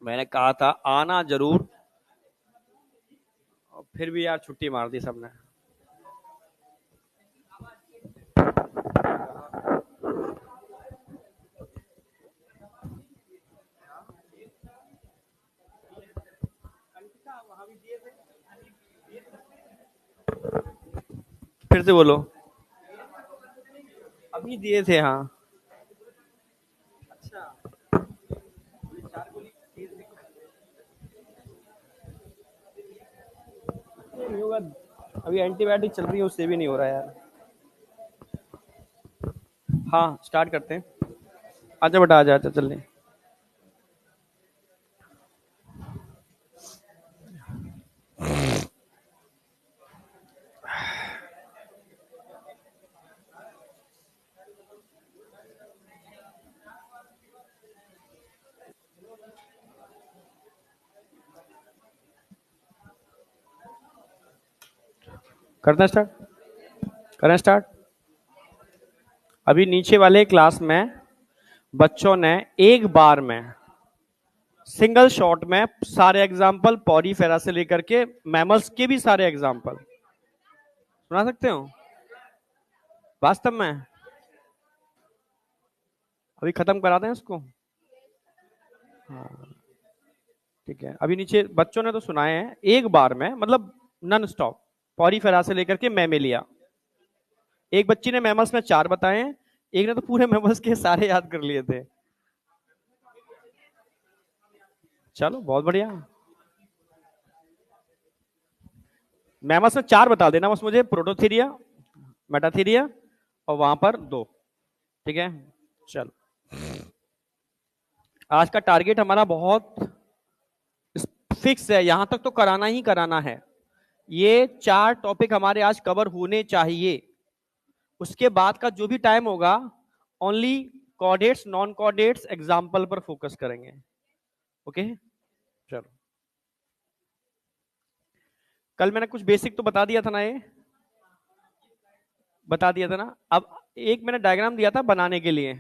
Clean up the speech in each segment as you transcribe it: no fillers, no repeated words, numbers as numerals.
मैंने कहा था आना जरूर, और फिर भी यार छुट्टी मार दी सबने। फिर से बोलो। अभी दिए थे, हाँ। नहीं होगा, अभी एंटीबायोटिक चल रही है, उससे भी नहीं हो रहा यार। हाँ, स्टार्ट करते हैं। आजा बेटा, आजा आजा, चल ले। करते हैं स्टार्ट, करें स्टार्ट। अभी नीचे वाले क्लास में बच्चों ने एक बार में सिंगल शॉट में सारे एग्जाम्पल पॉरीफेरा से लेकर के मैमल्स के भी सारे एग्जाम्पल सुना सकते हो वास्तव में। अभी खत्म करा दें इसको। हाँ, ठीक है। अभी नीचे बच्चों ने तो सुनाए हैं एक बार में, मतलब नॉन स्टॉप, पॉरीफेरा से लेकर के मैमेलिया। एक बच्ची ने मैमल्स में 4 बताए हैं, एक ने तो पूरे मैमल्स के सारे याद कर लिए थे। चलो बहुत बढ़िया। मैमल्स में 4 बता देना बस मुझे, प्रोटोथीरिया, मेटाथीरिया, और वहां पर 2। ठीक है, चलो। आज का टारगेट हमारा बहुत फिक्स है, यहां तक तो कराना ही कराना है। ये 4 टॉपिक हमारे आज कवर होने चाहिए। उसके बाद का जो भी टाइम होगा, only chordates non chordates example पर फोकस करेंगे। ओके, चलो। कल मैंने कुछ बेसिक तो बता दिया था ना, ये बता दिया था ना। अब एक मैंने डायग्राम दिया था बनाने के लिए,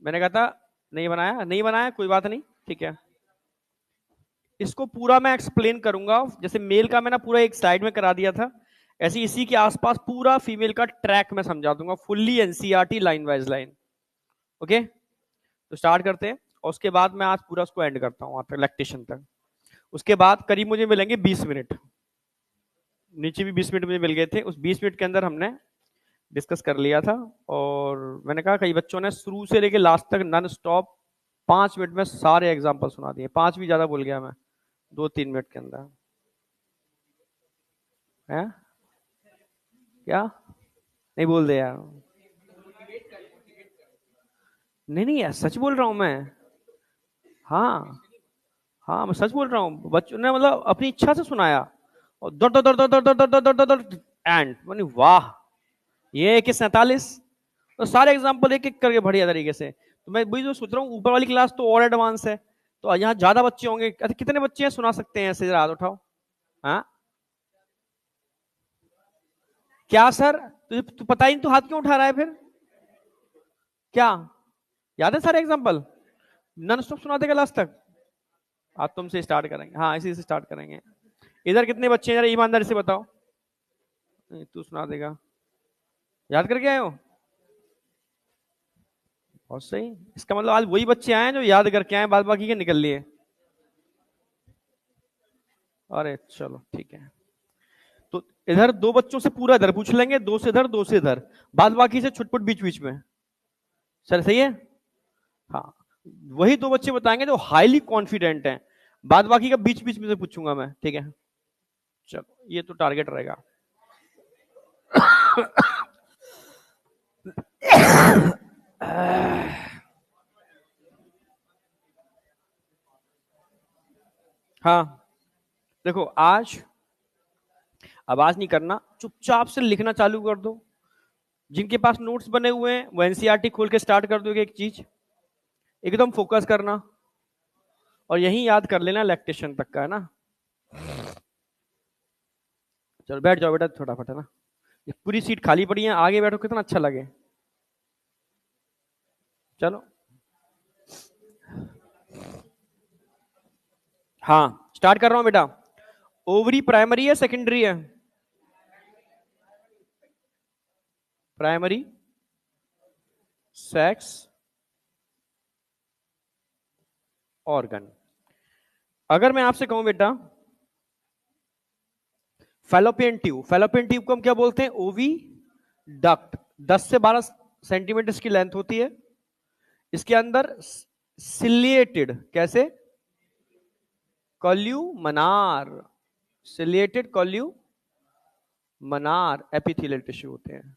मैंने कहा था नहीं बनाया, नहीं बनाया कोई बात नहीं, ठीक है। इसको पूरा मैं एक्सप्लेन करूंगा, जैसे मेल का मैंने पूरा एक स्लाइड में करा दिया था, ऐसे इसी के आसपास पूरा फीमेल का ट्रैक में समझा दूंगा, fully NCERT line wise line. Okay, तो स्टार्ट करते हैं, और उसके बाद मैं आज पूरा उसको एंड करता हूँ वहां तक, लैक्टेशन तक। उसके बाद करीब मुझे मिलेंगे 20 मिनट, नीचे भी 20 मिनट मुझे मिल गए थे। उस 20 मिनट के अंदर हमने डिस्कस कर लिया था, और मैंने कहा कई बच्चों ने शुरू से लेके लास्ट तक नॉन स्टॉप 5 मिनट में सारे एग्जाम्पल सुना दिए। 5 भी ज्यादा बोल गया मैं, 2-3 मिनट के अंदर है। क्या नहीं बोल दे यार। नहीं नहीं यार, सच बोल रहा हूं मैं। हाँ हाँ, मैं सच बोल रहा हूँ, बच्चों ने मतलब अपनी इच्छा से सुनाया, और दर दर दर दर दर दर दर दर दर दर एंड मैंने वाह, ये 1 47, तो सारे एग्जांपल एक एक करके बढ़िया तरीके से। तो मैं वही जो सोच रहा हूँ, ऊपर वाली क्लास तो और एडवांस है, तो यहाँ ज्यादा बच्चे होंगे। अच्छा, कितने बच्चे हैं सुना सकते हैं ऐसे, जरा हाथ उठाओ। हाँ, क्या सर, तुझे तू पता ही नहीं, तू हाथ क्यों उठा रहा है फिर? क्या याद है सारे एग्जांपल? नॉन स्टॉप सुना देगा लास्ट तक। आज तुमसे स्टार्ट करेंगे, हाँ इसी से स्टार्ट करेंगे। इधर कितने बच्चे हैं जरा ईमानदारी से बताओ। तू सुना देगा, याद करके आए हो? बहुत सही, इसका मतलब आज वही बच्चे आए हैं जो याद करके आए, बाद बाकी के निकल लिए। अरे चलो ठीक है, तो इधर 2 बच्चों से पूरा इधर पूछ लेंगे, 2 से इधर 2 से इधर, बाद बाकी से छुटपुट बीच बीच में। सर सही है, हाँ। वही 2 बच्चे बताएंगे जो हाईली कॉन्फिडेंट हैं, बाद बाकी का बीच बीच में से पूछूंगा मैं, ठीक है। चलो, ये तो टारगेट रहेगा। हाँ, देखो आज आवाज नहीं करना, चुपचाप से लिखना चालू कर दो। जिनके पास नोट्स बने हुए हैं वो एनसीईआरटी खोल के स्टार्ट कर दोगे, एक चीज एकदम फोकस करना, और यही याद कर लेना लैक्टेशन तक का, है ना। चलो बैठ जाओ बेटा फटाफट, है ना। ये पूरी सीट खाली पड़ी है, आगे बैठो कितना अच्छा लगे। चलो, हाँ स्टार्ट कर रहा हूं बेटा। ओवरी प्राइमरी है सेकेंडरी है? Primary sex organ. अगर मैं आपसे कहूं बेटा फैलोपियन ट्यूब, फैलोपियन ट्यूब को हम क्या बोलते हैं? ओवी डक्ट। 10 से 12 सेंटीमीटर इसकी लेंथ होती है। इसके अंदर सिलिएटेड, कैसे? Columnar, ciliated columnar epithelial tissue होते हैं।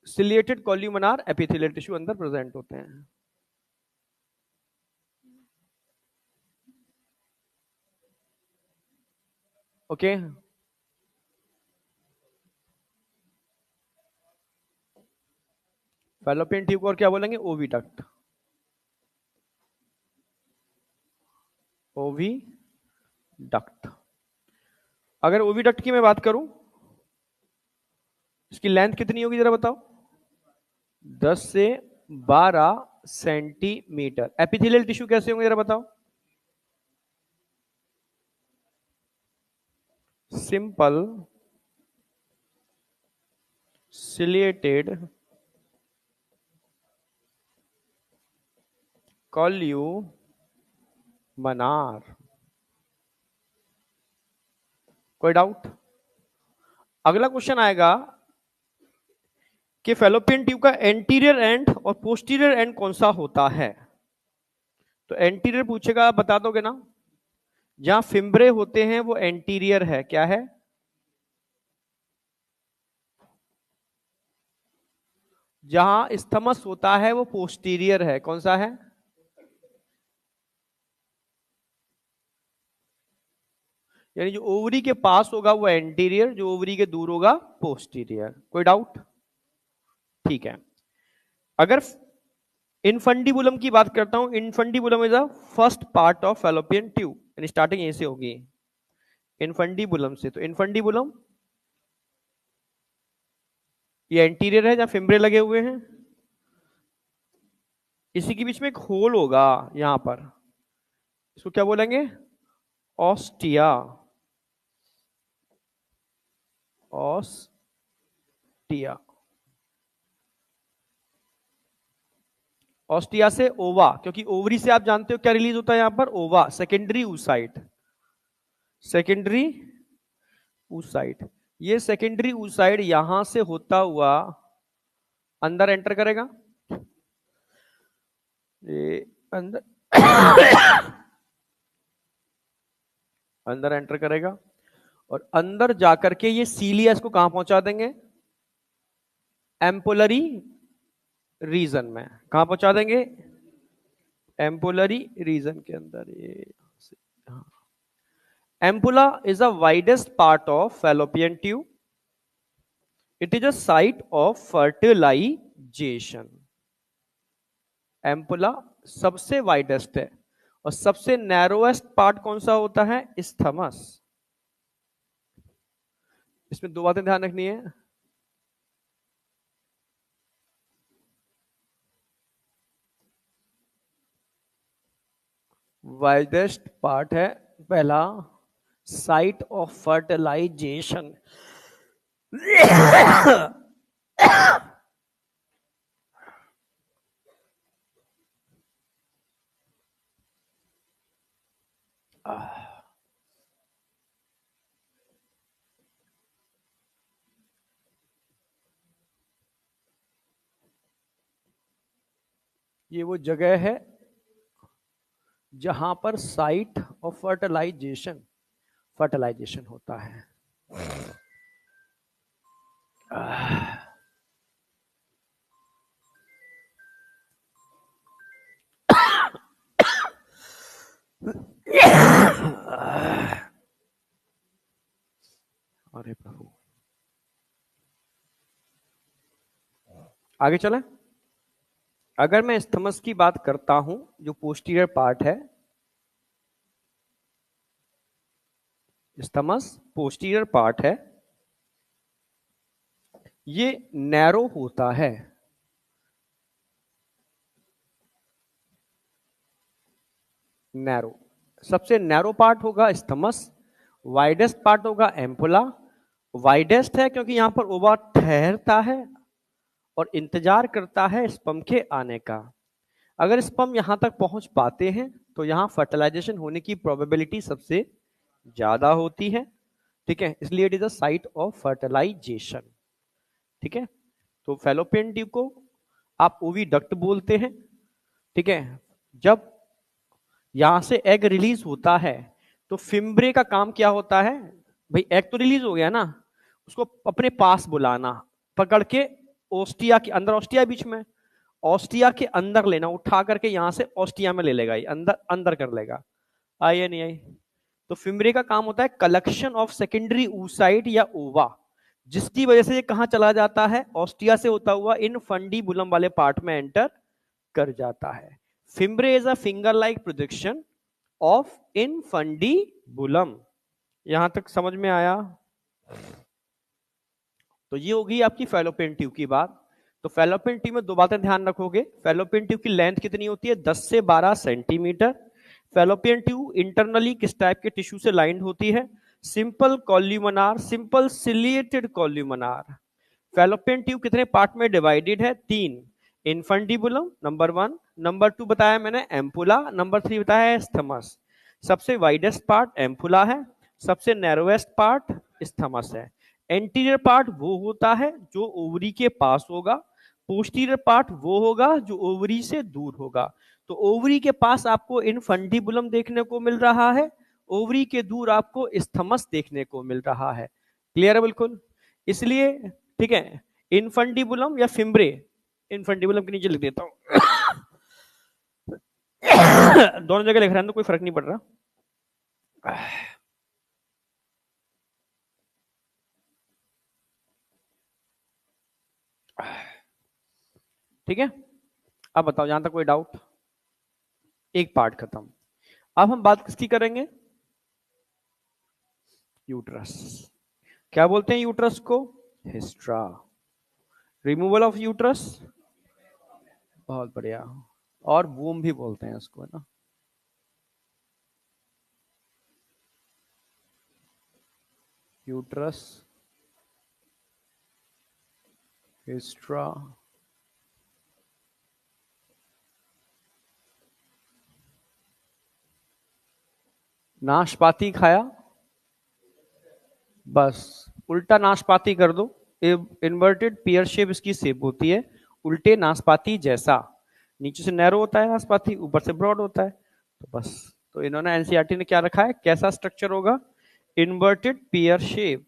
सिलिएटेड कॉल्यूमनार एपिथेलियल टिश्यू अंदर प्रेजेंट होते हैं। ओके फैलोपियन ट्यूब को और क्या बोलेंगे? ओविडक्ट। ओविडक्ट। अगर ओविडक्ट की मैं बात करूं, इसकी लेंथ कितनी होगी जरा बताओ? 10 से 12 सेंटीमीटर। एपिथेलियल टिश्यू कैसे होंगे जरा बताओ? Simple ciliated columnar. कोई डाउट? अगला क्वेश्चन आएगा कि फैलोपियन ट्यूब का एंटीरियर एंड और पोस्टीरियर एंड कौन सा होता है? तो एंटीरियर पूछेगा, आप बता दोगे ना? जहां फिम्ब्रे होते हैं वो एंटीरियर है, क्या है? जहां स्थमस होता है वो पोस्टीरियर है, कौन सा है? यानी जो ओवरी के पास होगा वो एंटीरियर, जो ओवरी के दूर होगा पोस्टीरियर। कोई डाउट? ठीक है। अगर इनफंडिबुलम की बात करता हूं, infundibulum is a first part of fallopian tube, यानी स्टार्टिंग यहीं से होगी इनफंडिबुलम से। तो इनफंडिबुलम ये एंटीरियर है जहां फिम्ब्रे लगे हुए हैं। इसी के बीच में एक होल होगा यहां पर, इसको क्या बोलेंगे? ऑस्टिया। ऑस्टिया। ऑस्टिया से ओवा, क्योंकि ओवरी से आप जानते हो क्या रिलीज होता है यहां पर? ओवा, सेकेंडरी ऊसाइट। Secondary oocyte. ये सेकेंडरी ऊसाइट यहां से होता हुआ अंदर एंटर करेगा। ये अंदर अंदर एंटर करेगा और अंदर जाकर के ये सीलियस को कहां पहुंचा देंगे? एम्पोलरी रीजन में। कहां पहुंचा देंगे? एम्पोलरी रीजन के अंदर। ये ampulla is the widest part of fallopian tube. It is a site of fertilization. Ampulla सबसे वाइडेस्ट है और सबसे नैरोएस्ट पार्ट कौन सा होता है? स्थमस। इसमें दो बातें ध्यान रखनी है। वाइडेस्ट पार्ट है पहला, साइट ऑफ फर्टिलाइजेशन। ये वो जगह है जहां पर साइट ऑफ फर्टिलाइजेशन फर्टिलाइजेशन होता है। अरे प्रभु, आगे चले। अगर मैं स्थमस की बात करता हूं, जो पोस्टीरियर पार्ट है, स्थमस पोस्टीरियर पार्ट है, ये नैरो होता है। नैरो सबसे नैरो पार्ट होगा स्थमस, वाइडेस्ट पार्ट होगा एम्पुला। वाइडेस्ट है क्योंकि यहां पर ओवा ठहरता है और इंतजार करता है स्पर्म के आने का। अगर स्पर्म यहां तक पहुंच पाते हैं तो यहां फर्टिलाइजेशन होने की प्रोबेबिलिटी सबसे ज्यादा होती है, ठीक है, इसलिए it is a site of fertilization. ठीक है, तो फैलोपियन ट्यूब को आप ओवी डक्ट बोलते हैं। ठीक है, जब यहां से एग रिलीज होता है तो फिम्ब्रे का काम क्या होता है, भाई एग तो रिलीज हो गया ना, उसको अपने पास बुलाना, पकड़ के ओस्टिया के अंदर, ओस्टिया बीच में, ऑस्टिया के अंदर लेना, उठा करके यहां से ऑस्टिया में ले लेगा, ये अंदर अंदर कर लेगा। आई या नहीं आई? तो फिम्ब्रे का काम होता है कलेक्शन ऑफ सेकेंडरी oocyte या ओवा, जिसकी वजह से ये कहां चला जाता है, ऑस्टिया से होता हुआ इन फंडीबुलम वाले पार्ट में एंटर कर जाता है। Fimbriae is a finger like projection of infundibulum. यहां तक समझ में आया? तो ये होगी आपकी फैलोपियन ट्यूब की बात। तो फैलोपियन ट्यूब में दो बातें ध्यान रखोगे। फैलोपियन ट्यूब की लेंथ कितनी होती है, 10 से 12 सेंटीमीटर। फैलोपियन ट्यूब इंटरनली किस टाइप के टिश्यू से लाइंड होती है, simple columnar, simple ciliated columnar. Fallopian tube कितने पार्ट में डिवाइडेड है, 3। इनफंडिबुलम नंबर 1, नंबर 2 बताया मैंने एम्पुला, नंबर 3 बताया है स्थमस। सबसे वाइडेस्ट पार्ट एम्पुला है, सबसे नैरोएस्ट पार्ट स्थमस है। एंटीरियर पार्ट वो होता है जो ओवरी के पास होगा, पोस्टीरियर पार्ट वो होगा जो ओवरी से दूर होगा। तो ओवरी के पास आपको इनफंडिबुलम देखने को मिल रहा है, ओवरी के दूर आपको स्थमस देखने को मिल रहा है। क्लियर है बिल्कुल? इसलिए ठीक है, इनफंडिबुलम या फिम्ब्रे, इनफंडिबुलम के नीचे लिख देता हूं दोनों जगह लिख रहा है तो कोई फर्क नहीं पड़ रहा। ठीक है, अब बताओ यहां तक कोई डाउट? एक पार्ट खत्म। अब हम बात किसकी करेंगे, यूट्रस। क्या बोलते हैं यूट्रस को, हिस्ट्रा। रिमूवल ऑफ यूट्रस, बहुत बढ़िया। और वूम भी बोलते हैं उसको, है ना। यूट्रस, हिस्ट्रा, नाशपाती खाया, बस उल्टा नाशपाती कर दो। इन्वर्टेड पियर शेप इसकी शेप होती है, उल्टे नाशपाती जैसा। नीचे से नैरो होता है नाशपाती, ऊपर से ब्रॉड होता है। तो बस, तो इन्होंने एनसीईआरटी ने क्या रखा है, कैसा स्ट्रक्चर होगा, इन्वर्टेड पियर शेप।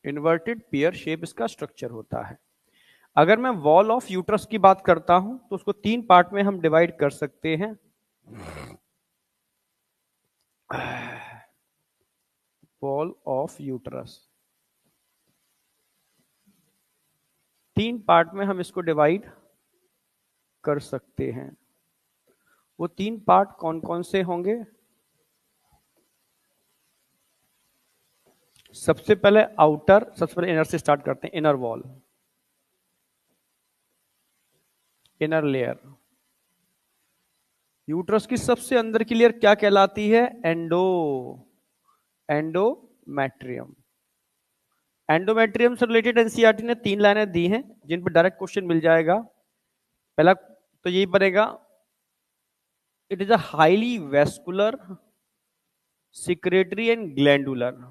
इन्वर्टेड पियर शेप इसका स्ट्रक्चर होता है। अगर मैं वॉल ऑफ यूट्रस की बात करता हूं तो उसको 3 पार्ट में हम डिवाइड कर सकते हैं। वॉल ऑफ यूट्रस 3 पार्ट में हम इसको डिवाइड कर सकते हैं। वो 3 पार्ट कौन कौन से होंगे, सबसे पहले आउटर, सबसे पहले इनर से स्टार्ट करते हैं। Inner wall, inner layer. Uterus की सबसे अंदर की लेयर क्या कहलाती है, एंडोमेट्रियम। एंडोमेट्रियम से रिलेटेड एनसीईआरटी ने 3 लाइनें दी हैं जिन पर डायरेक्ट क्वेश्चन मिल जाएगा। पहला तो यही बनेगा, it is a highly vascular, secretory and glandular.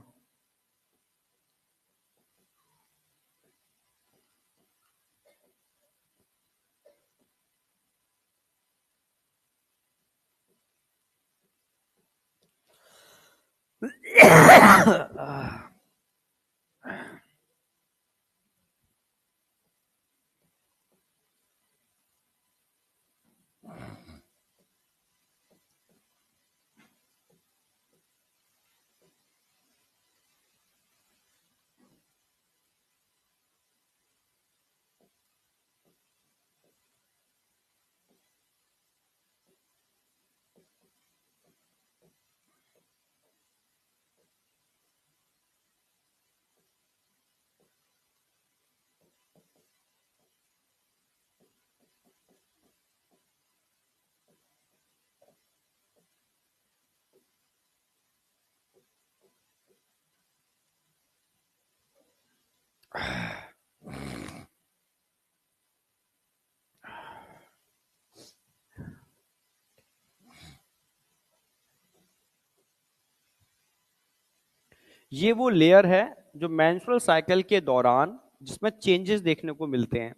ये वो लेयर है जो मेंस्ट्रुअल साइकिल के दौरान जिसमें चेंजेस देखने को मिलते हैं,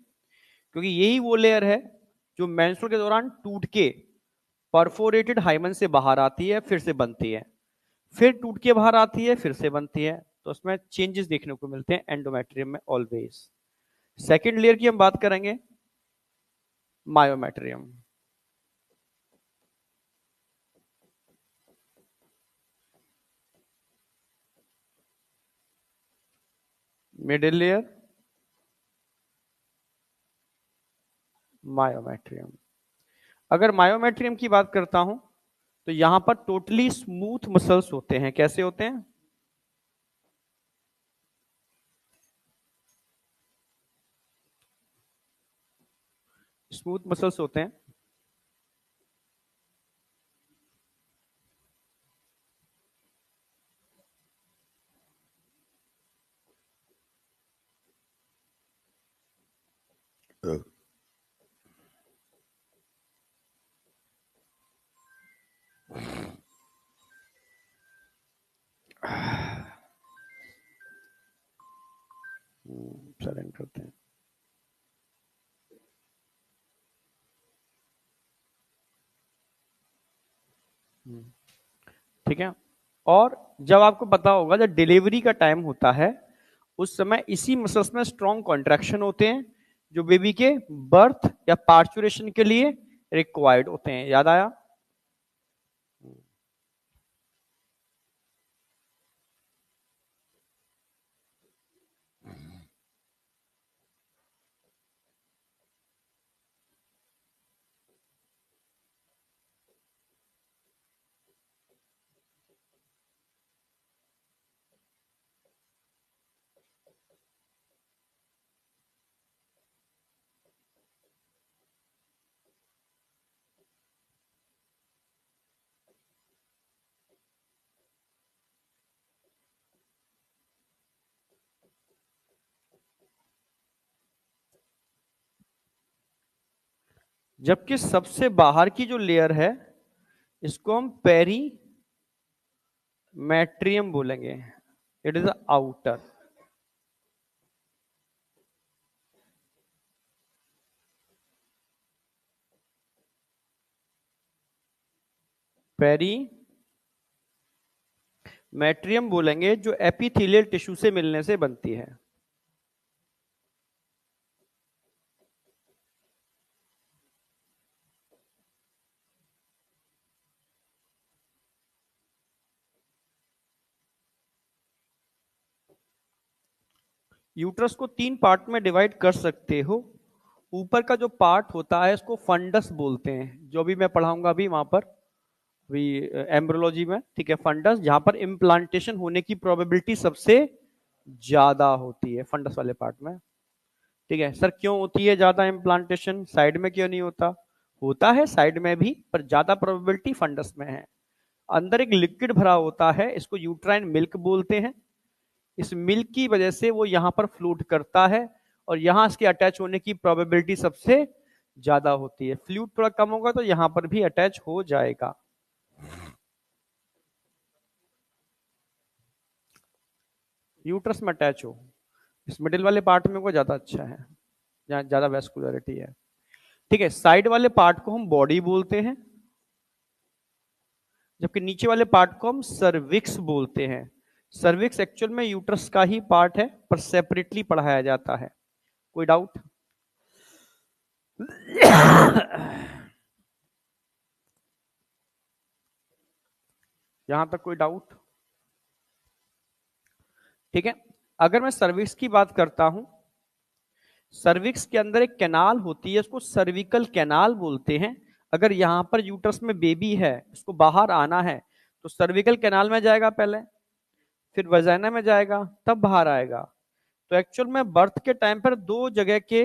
क्योंकि यही वो लेयर है जो मेंस्ट्रुअल के दौरान टूट के परफोरेटेड हाइमन से बाहर आती है, फिर से बनती है, फिर टूट के बाहर आती है, फिर से बनती है। तो उसमें चेंजेस देखने को मिलते हैं एंडोमेट्रियम में ऑलवेज। सेकेंड लेयर की हम बात करेंगे, मायोमेट्रियम। Middle layer myometrium. अगर मायोमेट्रियम की बात करता हूं तो यहां पर टोटली स्मूथ मसल्स होते हैं। कैसे होते हैं? स्मूथ मसल्स होते हैं। सरेंडर करते हैं। ठीक है। और जब आपको पता होगा जब डिलीवरी का टाइम होता है उस समय इसी मसल्स में स्ट्रॉन्ग कॉन्ट्रैक्शन होते हैं जो बेबी के बर्थ या पार्चुरेशन के लिए रिक्वायर्ड होते हैं। याद आया? जबकि सबसे बाहर की जो लेयर है इसको हम पेरी मैट्रियम बोलेंगे। It is outer. पेरी मैट्रियम बोलेंगे जो एपिथेलियल टिश्यू से मिलने से बनती है। यूट्रस को तीन पार्ट में डिवाइड कर सकते हो। ऊपर का जो पार्ट होता है इसको फंडस बोलते हैं, जो भी मैं पढ़ाऊंगा अभी वहां पर, अभी एम्ब्रोलॉजी में। ठीक है, फंडस, जहां पर इम्प्लांटेशन होने की प्रोबेबिलिटी सबसे ज्यादा होती है फंडस वाले पार्ट में। ठीक है सर, क्यों होती है ज्यादा इम्प्लांटेशन, साइड में क्यों नहीं होता? होता है साइड में भी, पर ज्यादा प्रोबेबिलिटी फंडस में है। अंदर एक लिक्विड भरा होता है, इसको यूट्राइन मिल्क बोलते हैं। इस मिल्क की वजह से वो यहां पर फ्लूट करता है और यहां इसके अटैच होने की प्रोबेबिलिटी सबसे ज्यादा होती है। फ्लूट थोड़ा कम होगा तो यहां पर भी अटैच हो जाएगा। यूट्रस में अटैच हो, इस मिडिल वाले पार्ट में को ज्यादा अच्छा है, जहां ज्यादा वेस्कुलरिटी है। ठीक है, साइड वाले पार्ट को हम बॉडी बोलते हैं, जबकि नीचे वाले पार्ट को हम सर्विक्स बोलते हैं। सर्विक्स एक्चुअल में यूट्रस का ही पार्ट है पर सेपरेटली पढ़ाया जाता है। कोई डाउट? यहां तक कोई डाउट? ठीक है, अगर मैं सर्विक्स की बात करता हूं, सर्विक्स के अंदर एक कैनाल होती है, उसको सर्विकल कैनाल बोलते हैं। अगर यहां पर यूट्रस में बेबी है, उसको बाहर आना है, तो सर्विकल कैनाल में जाएगा पहले, फिर वजाइना में जाएगा, तब बाहर आएगा। तो एक्चुअल में बर्थ के टाइम पर दो जगह के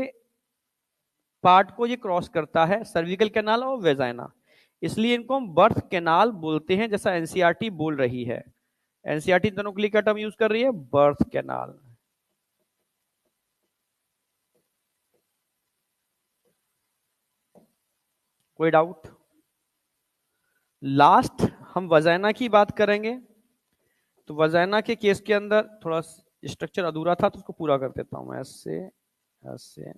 पार्ट को ये क्रॉस करता है, सर्विकल कैनाल और वेजाइना। इसलिए इनको हम बर्थ कैनाल बोलते हैं, जैसा एनसीईआरटी बोल रही है। एनसीईआरटी दोनों के लिए क्या टर्म यूज कर रही है? Birth canal. कोई डाउट? लास्ट हम वजाइना की बात करेंगे। तो वजाइना के केस के अंदर थोड़ा स्ट्रक्चर अधूरा था तो उसको पूरा कर देता हूं मैं ऐसे ऐसे।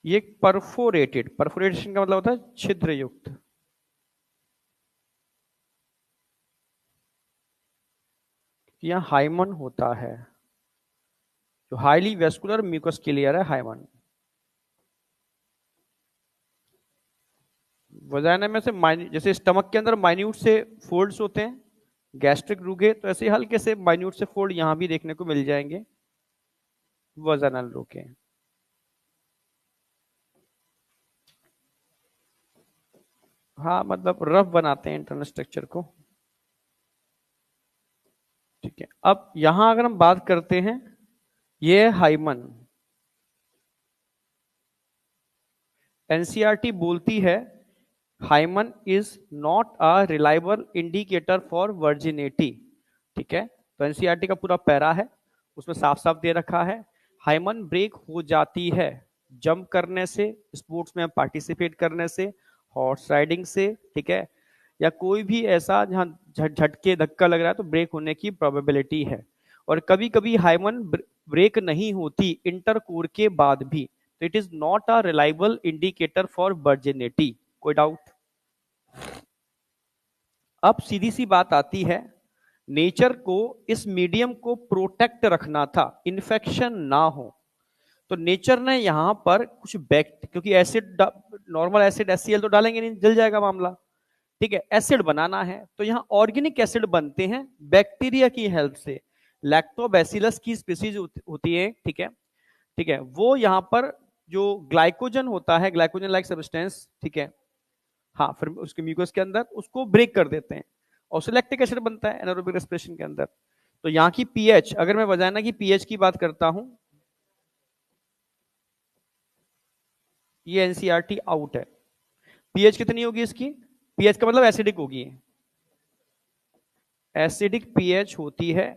ये परफोरेटेड, परफोरेशन का मतलब होता है छिद्र युक्त। यहाँ हाइमन होता है, जो हाईली वेस्कुलर म्यूकस के लिए है हाइमन। वजाइना में से जैसे स्टमक के अंदर माइन्यूट से फोल्ड्स होते हैं, गैस्ट्रिक रूगे, तो ऐसे हल्के से माइन्यूट से फोल्ड यहां भी देखने को मिल जाएंगे वजाइनल रूगे। हाँ मतलब रफ बनाते हैं इंटरनल स्ट्रक्चर को। ठीक है, अब यहां अगर हम बात करते हैं, ये हाइमन। एनसीईआरटी बोलती है hymen is not a reliable indicator for virginity. ठीक है, तो एनसीईआरटी का पूरा पैरा है, उसमें साफ साफ दे रखा है हाइमन ब्रेक हो जाती है जंप करने से, स्पोर्ट्स में पार्टिसिपेट करने से, हॉर्स राइडिंग से, ठीक है, या कोई भी ऐसा जहां झटके धक्का लग रहा है तो ब्रेक होने की प्रोबेबिलिटी है। और कभी कभी हाइमन ब्रेक नहीं होती इंटरकोर के बाद भी, तो it is not a reliable indicator for virginity. कोई डाउट? अब सीधी सी बात आती है, नेचर को इस मीडियम को प्रोटेक्ट रखना था, इन्फेक्शन ना हो, तो नेचर ने यहां पर कुछ क्योंकि एसिड, नॉर्मल एसिड HCl तो डालेंगे नहीं, जल जाएगा मामला। ठीक है, एसिड बनाना है तो यहाँ ऑर्गेनिक एसिड बनते हैं बैक्टीरिया की हेल्प से। लैक्टोबैसिलस की स्पीसीज होती है, ठीक है, ठीक है, वो यहाँ पर जो ग्लाइकोजन होता है, ग्लाइकोजन लाइक सब्सटेंस, ठीक है, हाँ, फिर उसके म्यूकस के अंदर उसको ब्रेक कर देते हैं और लैक्टिक एसिड बनता है एनारोबिक रेस्पिरेशन के अंदर। तो यहाँ की पीएच, अगर मैं वजाइना की पीएच की बात करता हूं, ये एनसीईआरटी आउट है। पीएच कितनी होगी इसकी? पीएच का मतलब एसिडिक होगी, एसिडिक पीएच होती है,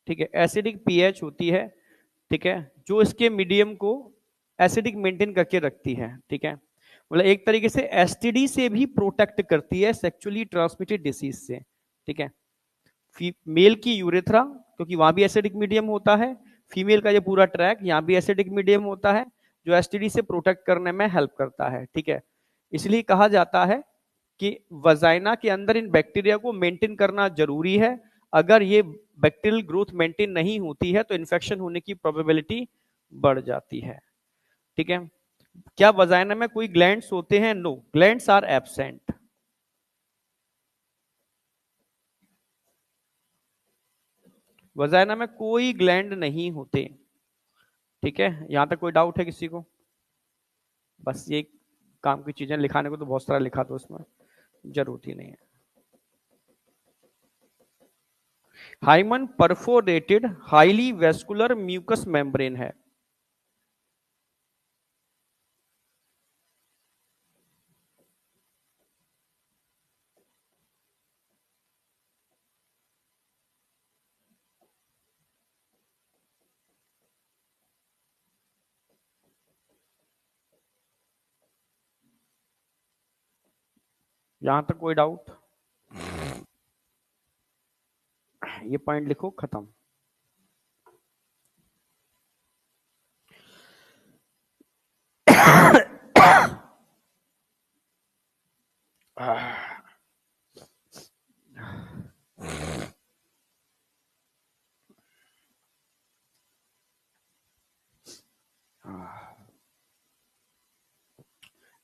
ठीक है, एसिडिक पीएच होती है, ठीक है, जो इसके मीडियम को एसिडिक मेंटेन करके रखती है। ठीक है, मतलब एक तरीके से एसटीडी से भी प्रोटेक्ट करती है, सेक्सुअली ट्रांसमिटेड डिसीज से। ठीक है, मेल की यूरेथ्रा, क्योंकि वहां भी एसिडिक मीडियम होता है, फीमेल का ये पूरा ट्रैक यहाँ भी एसिडिक मीडियम होता है, जो एसटीडी से प्रोटेक्ट करने में हेल्प करता है। ठीक है, इसलिए कहा जाता है कि वजाइना के अंदर इन बैक्टीरिया को मेंटेन करना जरूरी है। अगर ये बैक्टीरियल ग्रोथ मेंटेन नहीं होती है तो इन्फेक्शन होने की प्रोबेबिलिटी बढ़ जाती है। ठीक है, क्या वजाइना में कोई ग्लैंड्स होते हैं? No, glands are absent. Vagina में कोई ग्लैंड नहीं होते। ठीक है, यहां तक कोई डाउट है किसी को? बस ये काम की चीजें लिखाने को तो बहुत सारा लिखा, तो उसमें जरूरत ही नहीं है। Hymen perforated highly vascular mucous membrane है। यहां तक कोई डाउट? ये पॉइंट लिखो, खत्म।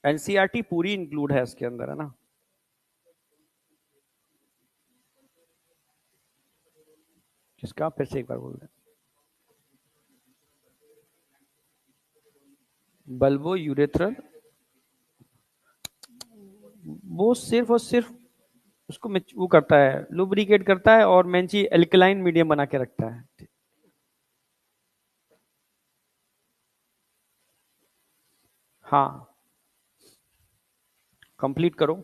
एनसीईआरटी पूरी इंक्लूड है इसके अंदर, है ना? किसका? फिर से एक बार बोल रहे। बल्बो यूरेथ्रल, वो सिर्फ और सिर्फ उसको वो करता है, लुब्रिकेट करता है और मेन चीज एल्कलाइन मीडियम बना के रखता है। हाँ, कंप्लीट करो।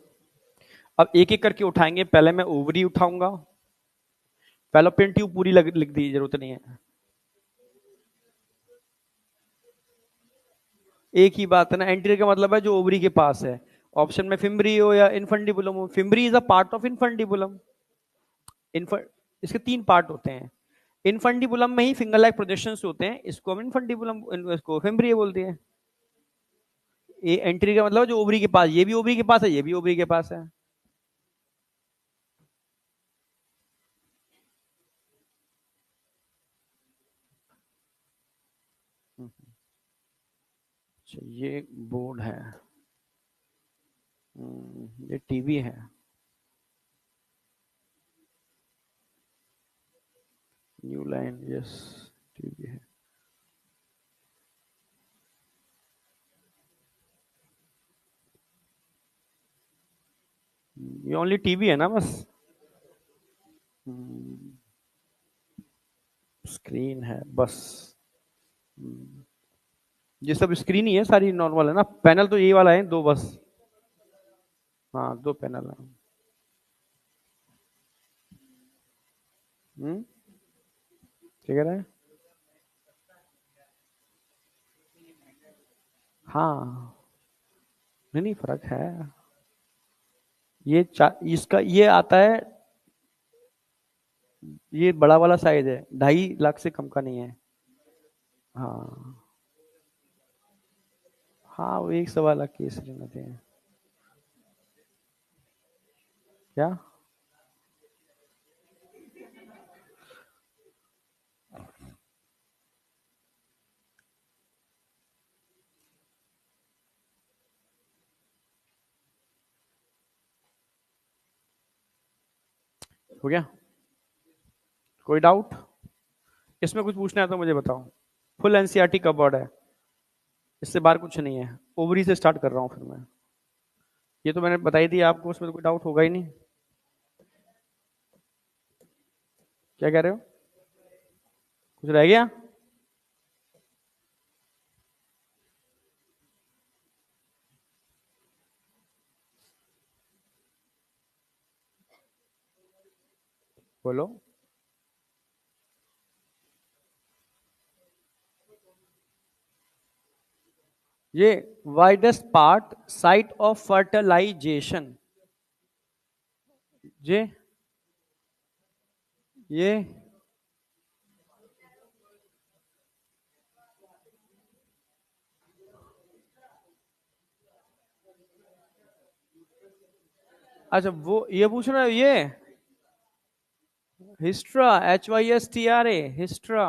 अब एक एक करके उठाएंगे, पहले मैं ओवरी उठाऊंगा, फैलोपियन ट्यूब पूरी लिख दी, जरूरत नहीं है। एक ही बात है ना, एंटीरियर का मतलब है जो ओवरी के पास है। ऑप्शन में फिम्बरी हो या इनफंडिबुलम हो, fimbriae is a part of infundibulum. Enough इसके तीन पार्ट होते हैं। इनफंडिबुलम में ही फिंगर लाइक प्रोजेक्शंस होते हैं, इसको हम इनफंडिबुलम, इसको फिम्बरी बोलते हैं। ये एंटीरियर का मतलब जो ओवरी के पास, ये भी ओवरी के पास है, ये भी ओवरी के पास है। अच्छा, ये बोर्ड है। ये टीवी है। न्यू लाइन, यस, टीवी है। ये ओनली टीवी है ना बस। स्क्रीन है बस। हम्म, ये सब स्क्रीन ही है, सारी नॉर्मल है ना, पैनल तो ये वाला है दो बस। हाँ, दो पैनल है। क्या कह रहा है? हाँ, नहीं नहीं, फर्क है। इसका ये आता है, ये बड़ा वाला साइज है, 2.5 लाख से कम का नहीं है। हाँ हाँ, वो 1 सवा लाख की स्क्रीन होती है। क्या? हो गया? कोई डाउट? इसमें कुछ पूछना है तो मुझे बताओ। फुल एनसीईआरटी का बोर्ड है, इससे बाहर कुछ नहीं है। ओवरी से स्टार्ट कर रहा हूँ फिर मैं। ये तो मैंने बताई दी आपको, उसमें तो कोई डाउट होगा ही नहीं। क्या कह रहे हो? कुछ रह गया? बोलो। ये widest part, site of fertilization. ये अच्छा, वो ये पूछ रहे हो ये? हिस्ट्रा, HYSTRA, हिस्ट्रा।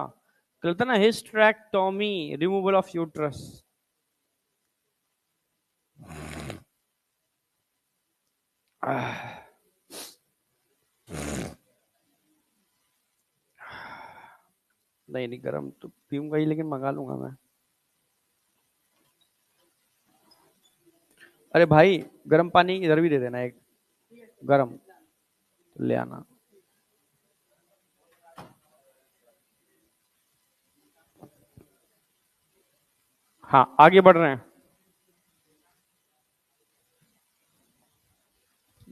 कहता ना हिस्ट्रैक्टोमी, रिमूवल ऑफ यूट्रस। नहीं नहीं, गर्म तो पीऊंगा ही, लेकिन मंगा लूंगा मैं। अरे भाई, गर्म पानी इधर भी दे देना एक, गर्म, तो ले आना। हाँ, आगे बढ़ रहे हैं।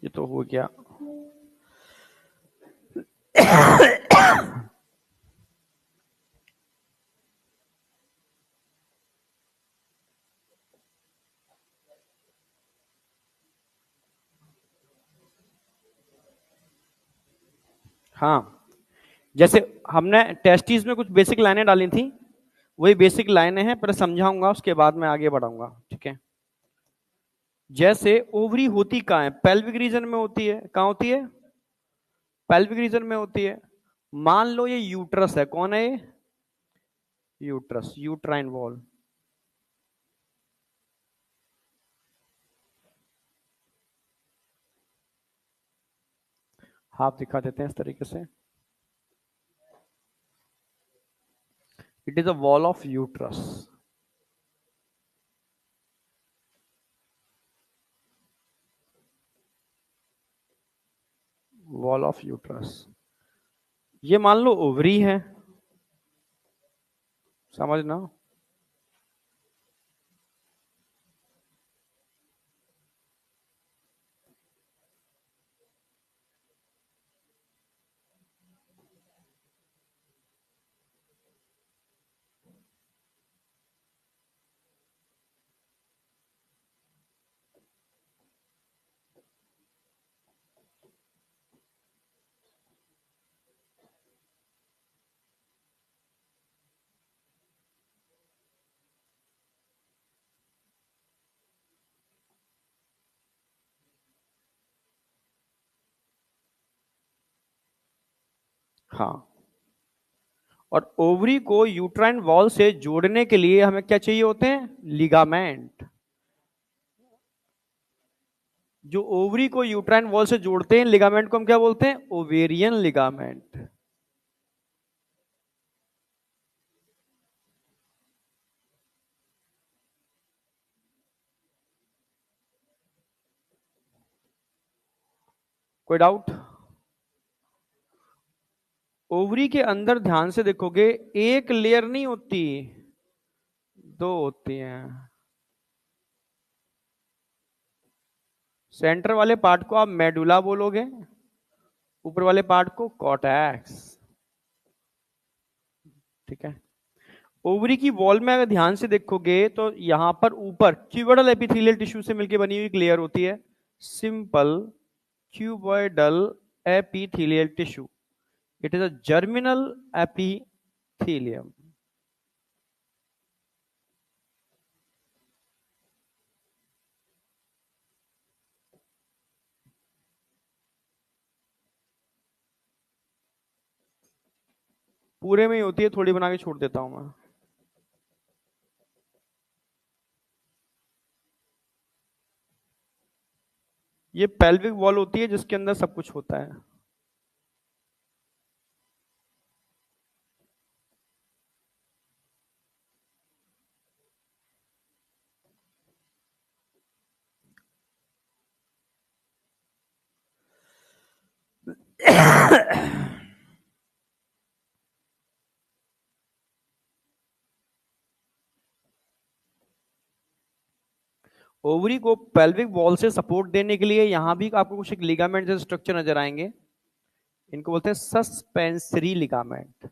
ये तो हो गया। हाँ, जैसे हमने टेस्टिस में कुछ बेसिक लाइनें डाली थी, वही बेसिक लाइनें हैं, पर समझाऊंगा उसके बाद मैं आगे बढ़ाऊंगा, ठीक है? जैसे ओवरी होती कहाँ है? पेल्विक रीजन में होती है। कहाँ होती है? पेल्विक रीजन में होती है। मान लो ये यूट्रस है, कौन है ये? Uterus, uterine wall. हाफ दिखा देते हैं इस तरीके से। It is a wall of uterus. Wall of uterus. ये मान लो ओवरी है, समझना। हाँ, और ओवरी को यूट्राइन वॉल से जोड़ने के लिए हमें क्या चाहिए होते हैं? लिगामेंट। जो ओवरी को यूट्राइन वॉल से जोड़ते हैं लिगामेंट को हम क्या बोलते हैं? Ovarian ligament. कोई डाउट? ओवरी के अंदर ध्यान से देखोगे, एक लेयर नहीं होती, दो होती हैं। सेंटर वाले पार्ट को आप मेडुला बोलोगे, ऊपर वाले पार्ट को कॉर्टेक्स। ठीक है। ओवरी की वॉल में अगर ध्यान से देखोगे तो यहां पर ऊपर क्यूबोइडल एपिथेलियल टिश्यू से मिलकर बनी हुई एक लेयर होती है, simple cuboidal epithelial tissue. It is a germinal epithelium. पूरे में ही होती है, थोड़ी बना के छोड़ देता हूं मैं। ये पेल्विक वॉल होती है जिसके अंदर सब कुछ होता है। ओवरी को पेल्विक वॉल से सपोर्ट देने के लिए यहां भी आपको कुछ एक लिगामेंट जैसे स्ट्रक्चर नजर आएंगे, इनको बोलते हैं सस्पेंसरी लिगामेंट।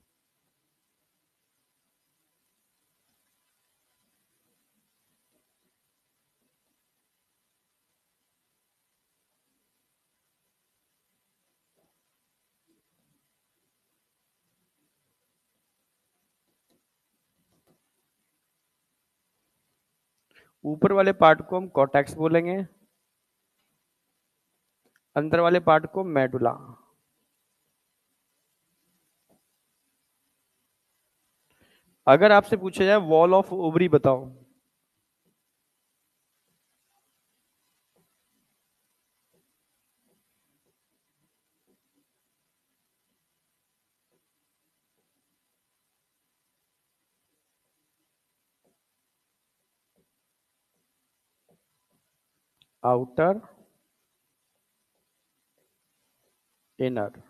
ऊपर वाले पार्ट को हम कॉर्टेक्स बोलेंगे, अंदर वाले पार्ट को मेडुला। अगर आपसे पूछा जाए वॉल ऑफ ओवरी बताओ, आउटर, इनर।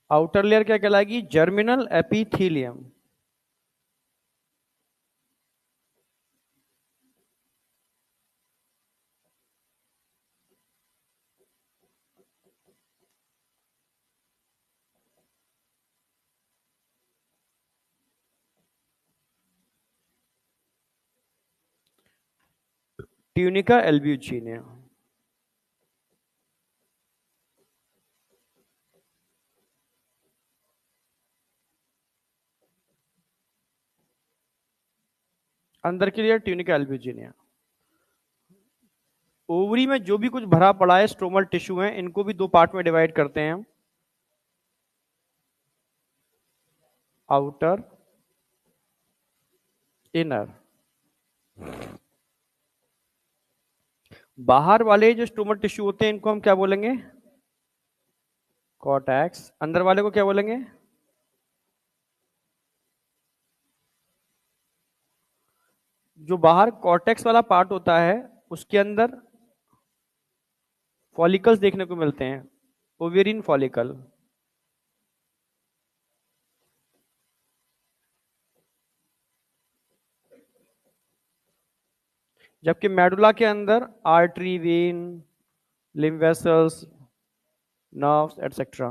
आउटर लेयर क्या कहलाएगी? Germinal epithelium. Tunica albuginea. अंदर की लेयर ट्यूनिका एल्ब्यूजिनिया। ओवरी में जो भी कुछ भरा पड़ा है स्ट्रोमल टिश्यू है, इनको भी दो पार्ट में डिवाइड करते हैं हम, आउटर, इनर। बाहर वाले जो स्टोमल टिश्यू होते हैं इनको हम क्या बोलेंगे? कॉर्टेक्स। अंदर वाले को क्या बोलेंगे? जो बाहर कॉर्टेक्स वाला पार्ट होता है उसके अंदर फॉलिकल्स देखने को मिलते हैं, ओवेरियन फॉलिकल। जबकि मेडुला के अंदर artery, when, lymph vessels, nerves etcetera.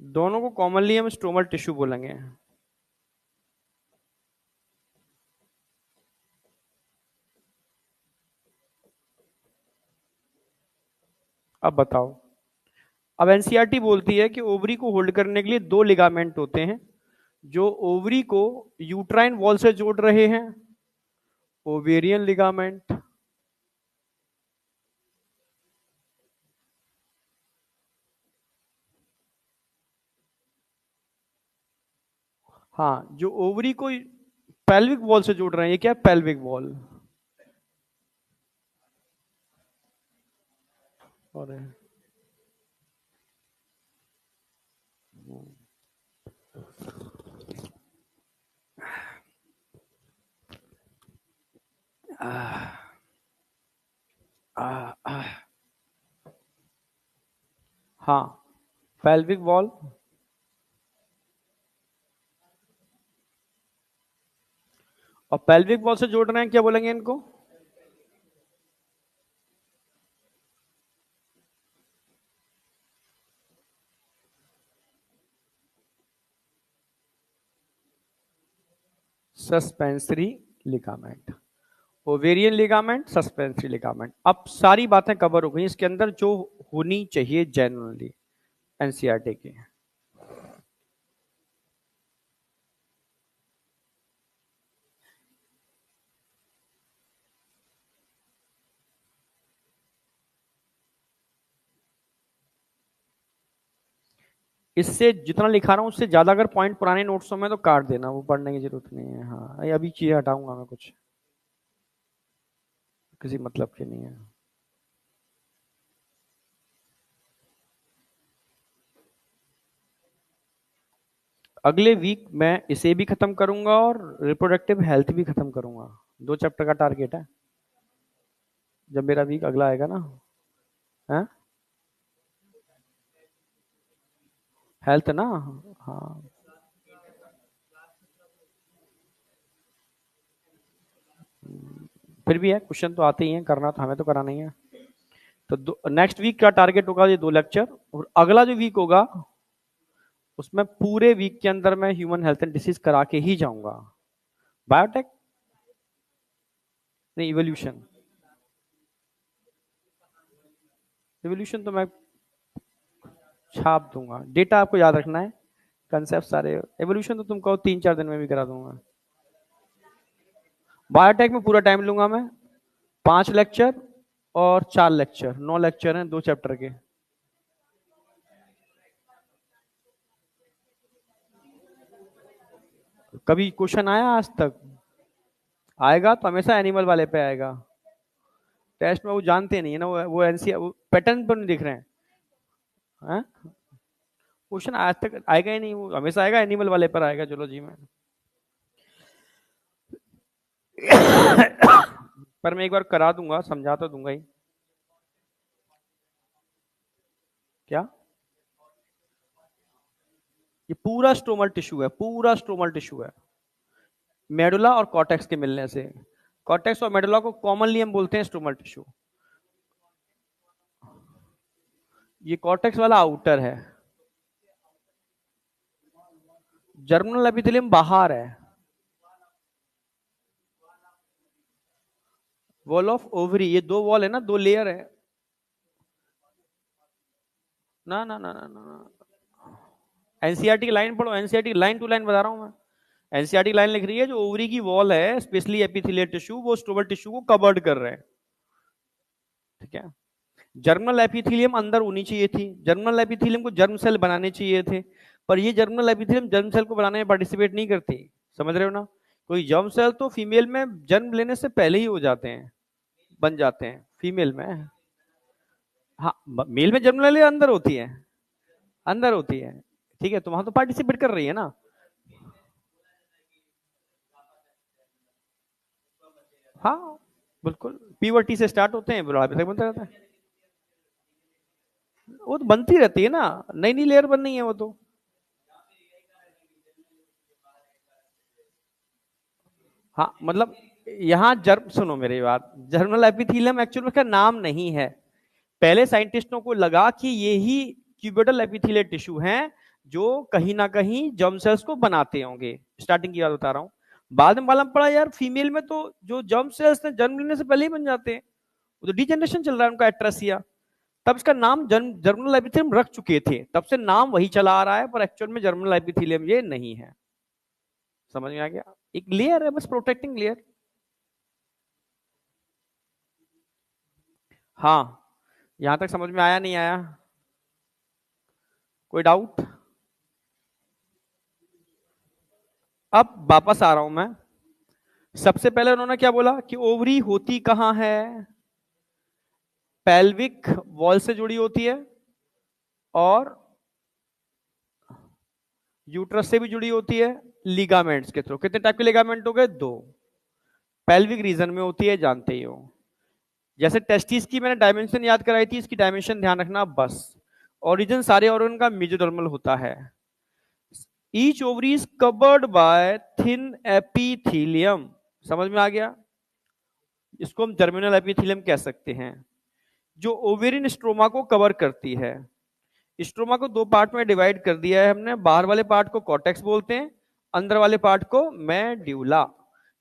दोनों को कॉमनली हम स्टोमल टिश्यू बोलेंगे। अब बताओ, अब एनसीईआरटी बोलती है कि ओवरी को होल्ड करने के लिए दो लिगामेंट होते हैं जो ओवरी को यूट्राइन वॉल से जोड़ रहे हैं, ओवेरियन लिगामेंट। हाँ, जो ओवरी को पेल्विक वॉल से जोड़ रहे हैं, ये क्या है, पेल्विक वॉल। और हाँ, पेल्विक वॉल और पेल्विक वॉल से जोड़ रहे हैं, क्या बोलेंगे इनको? Suspensory ligament, ovarian ligament, suspensory ligament. अब सारी बातें कवर हो गई इसके अंदर जो होनी चाहिए जनरली एनसीईआरटी की। इससे जितना लिखा रहा हूँ उससे ज्यादा अगर पॉइंट पुराने नोट्सों में तो काट देना, वो पढ़ने की जरूरत नहीं है। हाँ, ये अभी चीजें हटाऊंगा मैं, कुछ किसी मतलब की नहीं है। अगले वीक मैं इसे भी खत्म करूंगा और रिप्रोडक्टिव हेल्थ भी खत्म करूंगा। 2 चैप्टर का टारगेट है जब मेरा वीक अगला आएगा ना। है हेल्थ ना। हाँ, फिर भी है, क्वेश्चन तो आते ही हैं, करना तो हमें तो कराना ही है। तो नेक्स्ट वीक का टारगेट होगा ये 2 लेक्चर, और अगला जो वीक होगा उसमें पूरे वीक के अंदर मैं ह्यूमन हेल्थ एंड डिसीज करा के ही जाऊंगा। बायोटेक नहीं, इवोल्यूशन। इवोल्यूशन तो मैं छाप दूंगा, डेटा आपको याद रखना है, कंसेप्ट सारे। एवोल्यूशन तो तुम कहो 3-4 दिन में भी करा दूंगा। बायोटेक में पूरा टाइम लूंगा मैं, 5 लेक्चर और 4 लेक्चर, 9 लेक्चर हैं 2 चैप्टर के। कभी क्वेश्चन आया आज तक? आएगा तो हमेशा एनिमल वाले पे आएगा। टेस्ट में वो जानते नहीं है ना, वो एनसी पैटर्न पर नहीं दिख रहे हैं। हाँ? क्वेश्चन आज तक आएगा ही नहीं, वो हमेशा आएगा एनिमल वाले पर आएगा जूलॉजी में। पर मैं एक बार करा दूंगा, समझा तो दूंगा ही। क्या? ये पूरा स्ट्रोमल टिश्यू है, पूरा स्ट्रोमल टिश्यू है, मेडुला और कॉर्टेक्स के मिलने से। कॉर्टेक्स और मेडुला को कॉमनली हम बोलते हैं स्ट्रोमल टिश्यू। ये कॉर्टेक्स वाला आउटर है, जर्मिनल एपिथेलियम बाहर है। वॉल ऑफ ओवरी, ये 2 वॉल है ना, 2 लेयर है। ना ना ना ना ना, एनसीईआरटी की लाइन पढ़ो, एनसीईआरटी की लाइन टू लाइन बता रहा हूं मैं। एनसीईआरटी की लाइन लिख रही है जो ओवरी की वॉल है, स्पेशली एपिथेलियल टिश्यू, वो स्ट्रोमल टिश्यू को कवर्ड कर रहे हैं। ठीक है, जर्मिनल एपिथेलियम अंदर होनी चाहिए थी, जर्मिनल एपिथेलियम को जर्म सेल बनाने चाहिए थे, पर ये जर्मिनल एपिथेलियम जर्म सेल को बनाने में पार्टिसिपेट नहीं करती। समझ रहे हो ना? कोई जर्म सेल तो फीमेल में जन्म लेने से पहले ही हो जाते हैं, बन जाते हैं फीमेल में। हाँ, मेल में जर्म ले अंदर होती है, अंदर होती है। ठीक है, तो वहां तो पार्टिसिपेट कर रही है ना। हाँ बिल्कुल, पीवर्टी से स्टार्ट होते हैं, बुढ़ापे तक बनता रहता है। वो तो बनती रहती है ना, नई नई लेयर बननी है वो तो। हाँ मतलब, यहाँ जर्म, सुनो मेरी बात, जर्मिनल एपिथेलियम एक्चुअल में इसका नाम नहीं है। पहले साइंटिस्टों को लगा कि ये ही क्यूबिटल एपिथेलियल टिश्यू हैं जो कहीं ना कहीं जर्म सेल्स को बनाते होंगे। स्टार्टिंग की बात बता रहा हूँ। बाद में मालूम पड़ा यार फीमेल में तो जो जर्म सेल्स ने जन्म लेने से पहले ही बन जाते हैं, वो तो डिजेनरेशन चल रहा है उनका, एट्रेसिया। तब इसका नाम जर्मिनल एपिथेलियम रख चुके थे, तब से नाम वही चला आ रहा है, पर एक्चुअल में जर्मिनल एपिथेलियम ये नहीं है। समझ में आ गया? एक लेयर है बस, प्रोटेक्टिंग लेयर। हाँ, यहां तक समझ में आया नहीं आया? कोई डाउट? अब वापस आ रहा हूं मैं। सबसे पहले उन्होंने क्या बोला कि ओवरी होती कहां है? पेल्विक वॉल से जुड़ी होती है और यूट्रस से भी जुड़ी होती है लिगामेंट्स के थ्रू। कितने टाइप के लिगामेंट हो गए? दो। पेल्विक रीजन में होती है, जानते ही हो। जैसे टेस्टिस की मैंने डायमेंशन याद कराई थी, इसकी डायमेंशन ध्यान रखना बस। ओरिजिन सारे ऑर्गन का मेजोडर्मल होता है। Each ovary is covered by thin epithelium. समझ में आ गया? इसको हम जर्मिनल एपिथेलियम कह सकते हैं, जो ओवेरियन स्ट्रोमा को कवर करती है। स्ट्रोमा को दो पार्ट में डिवाइड कर दिया है हमने। बाहर वाले पार्ट को कॉर्टेक्स बोलते हैं, अंदर वाले पार्ट को मेड्यूला।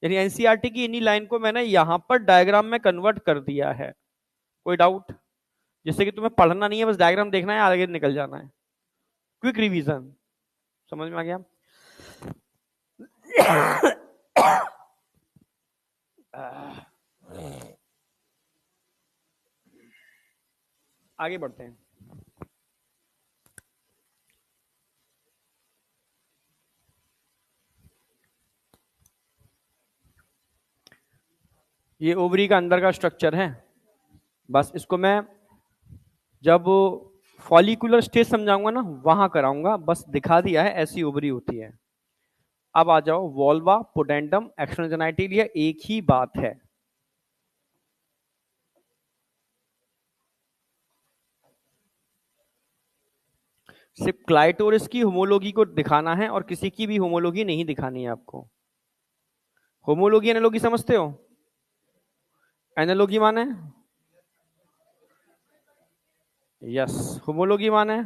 यानी एनसीईआरटी की इन्हीं लाइन को मैंने यहां पर डायग्राम में कन्वर्ट कर दिया है। कोई डाउट? जिससे कि तुम्हें पढ़ना नहीं है, बस डायग्राम देखना है, आगे निकल जाना है। Quick revision. समझ में आ गया? आगे बढ़ते हैं। ये ओवरी का अंदर का स्ट्रक्चर है। बस इसको मैं जब फॉलिकुलर स्टेज समझाऊंगा ना, वहां कराऊंगा। बस दिखा दिया है ऐसी ओवरी होती है। अब आ जाओ, वोल्वा, पोडेंडम, एक्सटर्नल जेनाइटिलिया, एक ही बात है। सिर्फ क्लाइटोरिस की होमोलॉजी को दिखाना है और किसी की भी होमोलॉजी नहीं दिखानी है आपको। होमोलॉजी एनालॉजी समझते हो? एनालॉजी माने? यस। होमोलॉजी माने?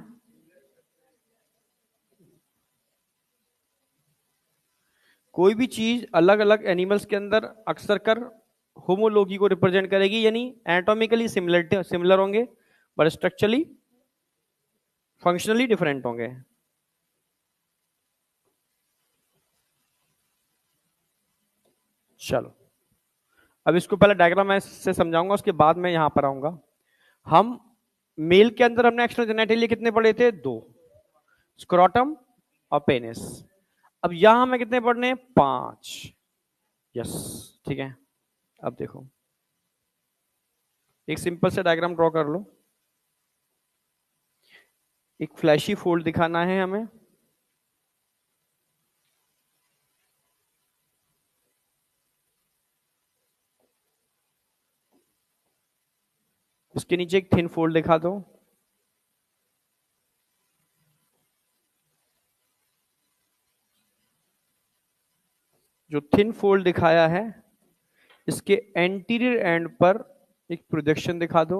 कोई भी चीज अलग अलग एनिमल्स के अंदर अक्सर कर होमोलॉजी को रिप्रेजेंट करेगी, यानी एनाटॉमिकली सिमिलर सिमिलर होंगे, पर स्ट्रक्चरली फंक्शनली डिफरेंट होंगे। चलो, अब इसको पहले डायग्राम से समझाऊंगा, उसके बाद मैं यहां पर आऊंगा। हम मेल के अंदर हमने एक्सटर्नल जेनिटलिया कितने पढ़े थे? दो, स्क्रोटम और पेनिस। अब यहां हमें कितने पढ़ने हैं? 5। यस, ठीक है। अब देखो, एक सिंपल से डायग्राम ड्रॉ कर लो। एक फ्लैशी फोल्ड दिखाना है हमें। उसके नीचे एक थिन फोल्ड दिखा दो। जो थिन फोल्ड दिखाया है, इसके एंटीरियर एंड पर एक प्रोजेक्शन दिखा दो।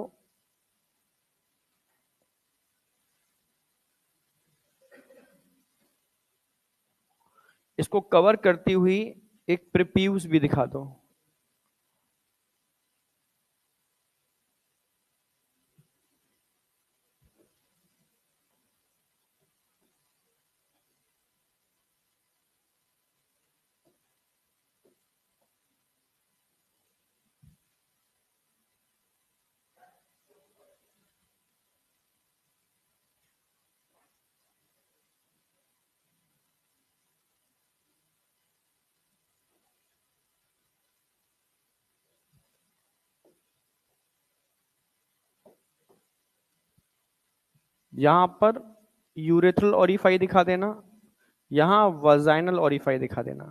इसको कवर करती हुई एक प्रीप्यूस भी दिखा दो। यहां पर यूरेथ्रल ओरिफाई दिखा देना, यहां वजाइनल ओरिफाई दिखा देना।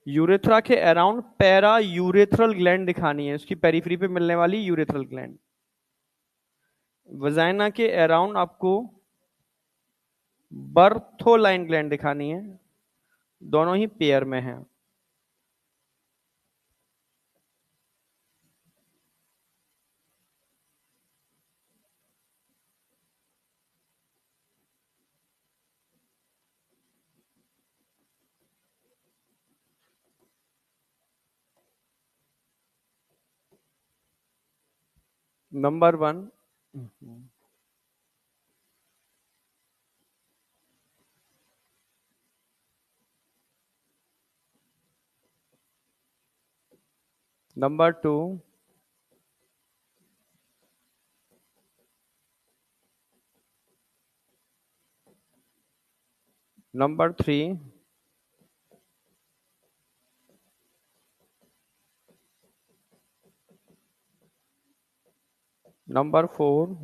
यूरेथ्रा के अराउंड पैरा यूरेथ्रल ग्लैंड दिखानी है, उसकी पेरिफेरी पे मिलने वाली यूरेथ्रल ग्लैंड। वजाइना के अराउंड आपको बर्थोलाइन ग्लैंड दिखानी है, दोनों ही पेयर में है। Number one, number two, number three, number four,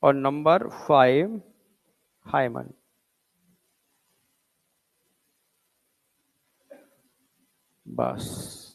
और नंबर फाइव हाइमन। बस।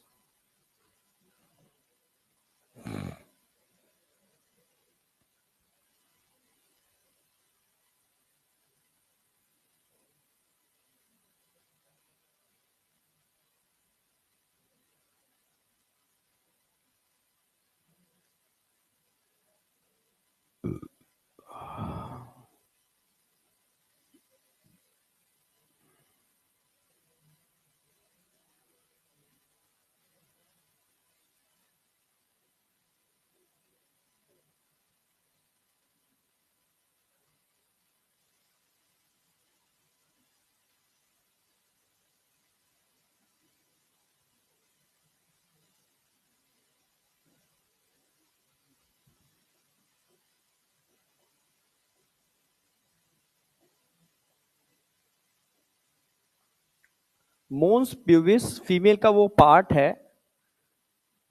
मोन्स प्यूबिस फीमेल का वो पार्ट है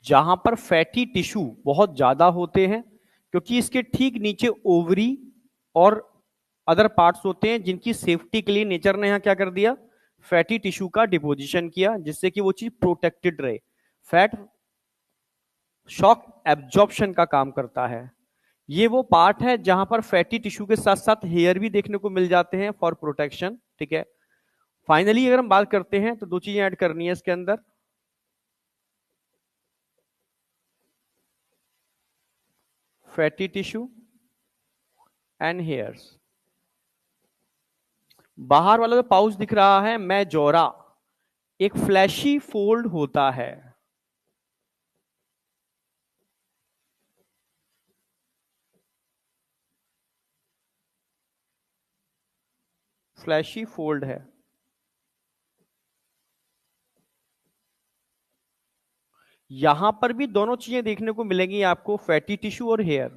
जहां पर फैटी टिश्यू बहुत ज्यादा होते हैं, क्योंकि इसके ठीक नीचे ओवरी और अदर पार्ट्स होते हैं जिनकी सेफ्टी के लिए नेचर ने यहां क्या कर दिया, फैटी टिश्यू का डिपोजिशन किया, जिससे कि वो चीज प्रोटेक्टेड रहे। फैट शॉक एब्जॉर्प्शन का काम करता है। ये वो पार्ट है जहां पर फैटी टिश्यू के साथ साथ हेयर भी देखने को मिल जाते हैं फॉर प्रोटेक्शन। ठीक है। फाइनली अगर हम बात करते हैं तो दो चीजें ऐड करनी है इसके अंदर, फैटी टिश्यू एंड हेयर्स। बाहर वाला जो पाउच दिख रहा है मेजोरा, एक फ्लैशी फोल्ड होता है, फ्लैशी फोल्ड है। यहां पर भी दोनों चीजें देखने को मिलेंगी आपको, फैटी टिश्यू और हेयर।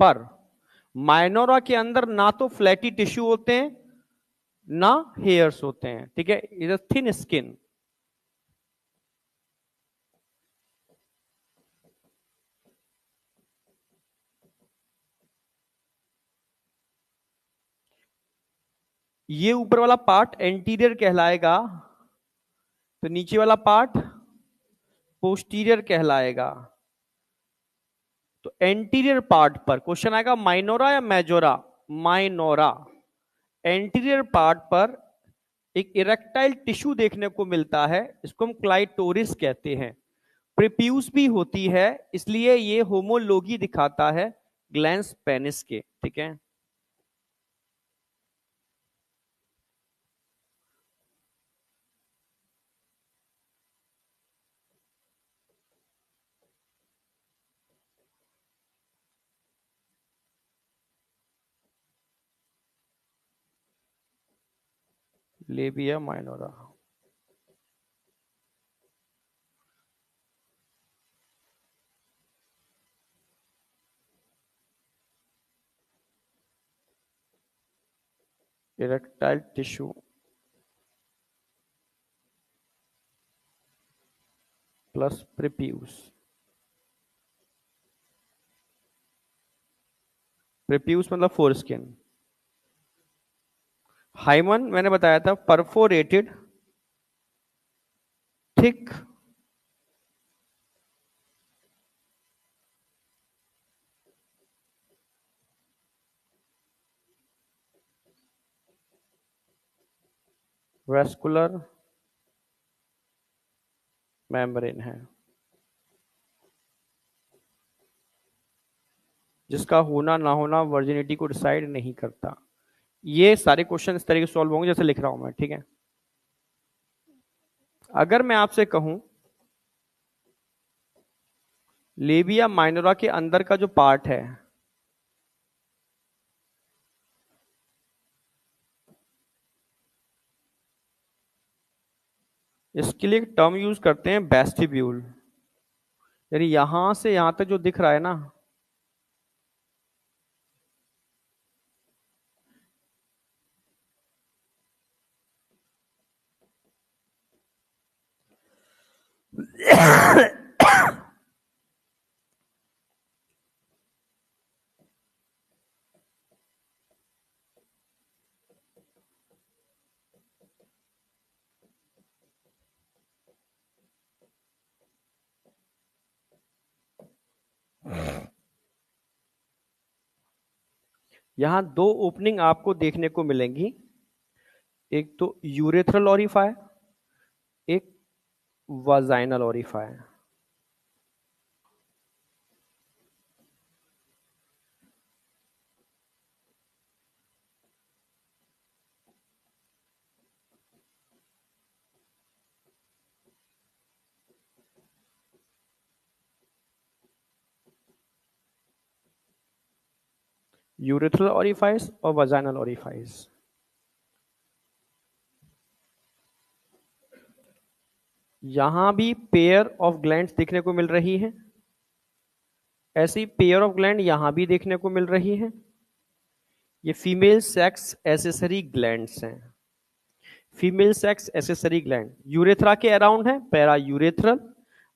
पर माइनोरा के अंदर ना तो फ्लैटी टिश्यू होते हैं ना हेयर्स होते हैं। ठीक है, इज थिन स्किन। ये ऊपर वाला पार्ट एंटीरियर कहलाएगा, तो नीचे वाला पार्ट पोस्टीरियर कहलाएगा। तो एंटीरियर पार्ट पर क्वेश्चन आएगा माइनोरा या मेजोरा, माइनोरा। एंटीरियर पार्ट पर एक इरेक्टाइल टिश्यू देखने को मिलता है, इसको हम क्लाइटोरिस कहते हैं। प्रीप्यूस भी होती है, इसलिए ये होमोलोगी दिखाता है ग्लैंस पेनिस के। ठीक है। Labia minora. Erectile tissue plus prepuce. Prepuce मतलब फोरस्किन। हाइमन मैंने बताया था परफोरेटेड थिक वेस्कुलर मेम्ब्रेन है। जिसका होना ना होना वर्जिनिटी को डिसाइड नहीं करता। ये सारे क्वेश्चन इस तरीके से सॉल्व होंगे जैसे लिख रहा हूं मैं, ठीक है। अगर मैं आपसे कहूं लेबिया माइनोरा के अंदर का जो पार्ट है, इसके लिए एक टर्म यूज करते हैं वेस्टिब्यूल, यानी यहां से यहां तक जो दिख रहा है ना, यहां दो ओपनिंग आपको देखने को मिलेंगी, एक तो यूरेथ्रल ओरिफायर, एक वाजाइनल ओरिफायर। यूरेथ्रल ओरिफाइस और वाजाइनल ओरिफाइस। यहां भी पेयर ऑफ ग्लैंड्स देखने को मिल रही है, ऐसी पेयर ऑफ ग्लैंड यहां भी देखने को मिल रही है। ये फीमेल सेक्स एसेसरी ग्लैंड्स हैं, female sex accessory gland. Urethra के अराउंड है पैरा यूरेथ्रल,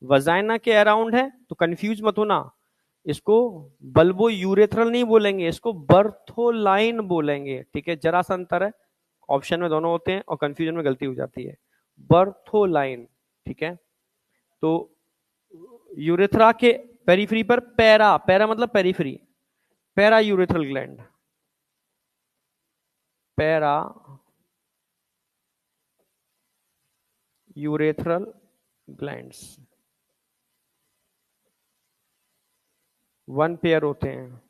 वजाइना के अराउंड है, तो कंफ्यूज मत होना, इसको बल्बो यूरेथ्रल नहीं बोलेंगे, इसको बर्थोलाइन बोलेंगे, ठीक है। जरा सा अंतर है, ऑप्शन में दोनों होते हैं और कंफ्यूजन में गलती हो जाती है। बर्थोलाइन, ठीक है। तो यूरेथ्रा के पेरिफेरी पर पैरा, पैरा मतलब periphery, para urethral gland, para urethral glands one pair होते हैं।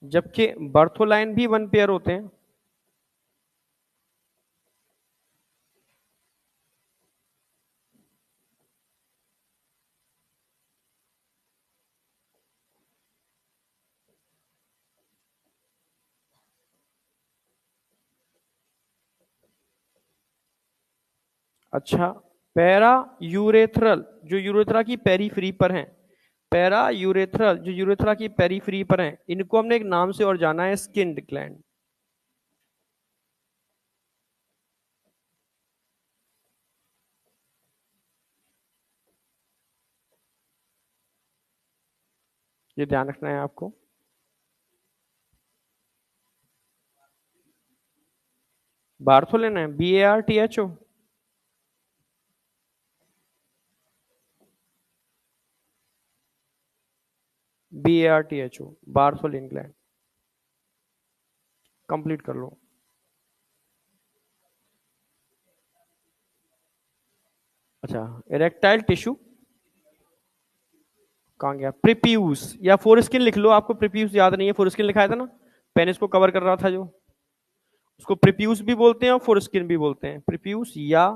जबकि बर्थोलाइन भी वन पेयर होते हैं। अच्छा, पैरा यूरेथ्रल जो यूरेथ्रा की पेरीफ्री पर हैं, पैरा यूरेथ्रल जो यूरेथ्रा की पेरीफ्री पर हैं, इनको हमने एक नाम से और जाना है, स्किन्ड ग्लैंड। ये ध्यान रखना है आपको। बार्थो लेना है, BARTHO, BARTHO, Bartholin gland. Complete कर लो। अच्छा, इरेक्टाइल टिश्यू कहाँ गया, प्रिप्यूस या फोरस्किन लिख लो, आपको प्रिप्यूस याद नहीं है, फोरस्किन लिखाया था ना, पेनिस को कवर कर रहा था जो, उसको प्रिप्यूस भी बोलते हैं और फोरस्किन भी बोलते हैं, प्रिप्यूस या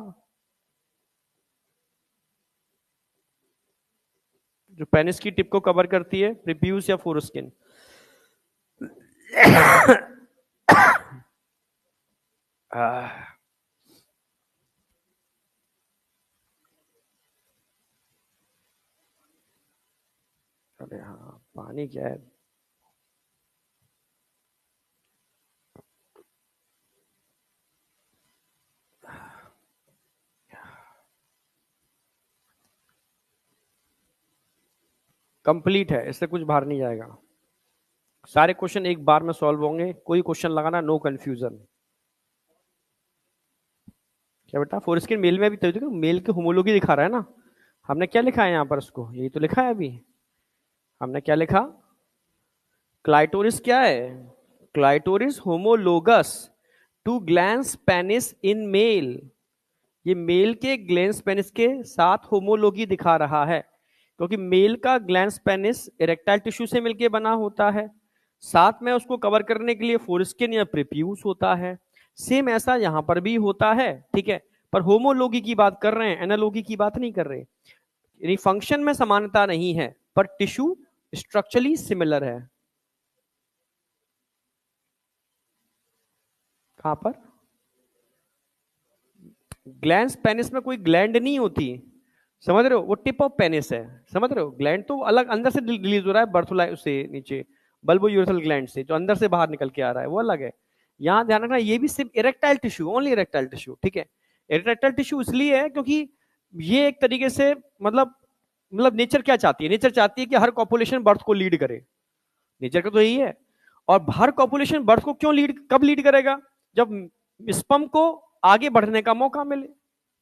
जो पेनिस की टिप को कवर करती है, प्रिप्यूस या फोरस्किन। अरे हाँ, पानी क्या है। कंप्लीट है, इससे कुछ बाहर नहीं जाएगा। सारे क्वेश्चन एक बार में सॉल्व होंगे, कोई क्वेश्चन लगाना, नो कंफ्यूजन। क्या बेटा, फोरस्किन मेल में भी तो देखो, मेल के होमोलॉजी दिखा रहा है ना, हमने क्या लिखा है यहाँ पर, उसको यही तो लिखा है अभी, हमने क्या लिखा, क्लाइटोरिस क्या है, clitoris homologous to glans penis in male, ये मेल के ग्लैंस पेनिस के साथ होमोलॉगी दिखा रहा है, क्योंकि मेल का ग्लैंस पेनिस इरेक्टाइल टिश्यू से मिलकर बना होता है, साथ में उसको कवर करने के लिए फोरस्किन या प्रीप्यूस होता है। सेम ऐसा यहां पर भी होता है, ठीक है, पर होमोलॉगी की बात कर रहे हैं, एनालॉगी की बात नहीं कर रहे। यानी फंक्शन में समानता नहीं है, पर टिश्यू स्ट्रक्चरली सिमिलर है। कहां पर? ग्लैंस पेनिस में कोई ग्लैंड नहीं होती, समझ रहे हो, वो टिप ऑफ पेनिस है, समझ रहे हो। ग्लैंड तो अलग अंदर से रिलीज हो रहा है, बर्थुला उससे नीचे बल्बो यूरेथ्रल ग्लैंड से जो अंदर से बाहर निकल के आ रहा है, वो अलग है। यहां ध्यान रखना, ये भी सिर्फ erectile tissue, only erectile tissue, ठीक है। इरेक्टाइल टिश्यू इसलिए है क्योंकि ये एक तरीके से मतलब नेचर क्या चाहती है, नेचर चाहती है कि हर पॉपुलेशन बर्थ को लीड करे, नेचर का तो यही है। और हर पॉपुलेशन बर्थ को क्यों लीड, कब लीड करेगा? जब स्पर्म को आगे बढ़ने का मौका मिले,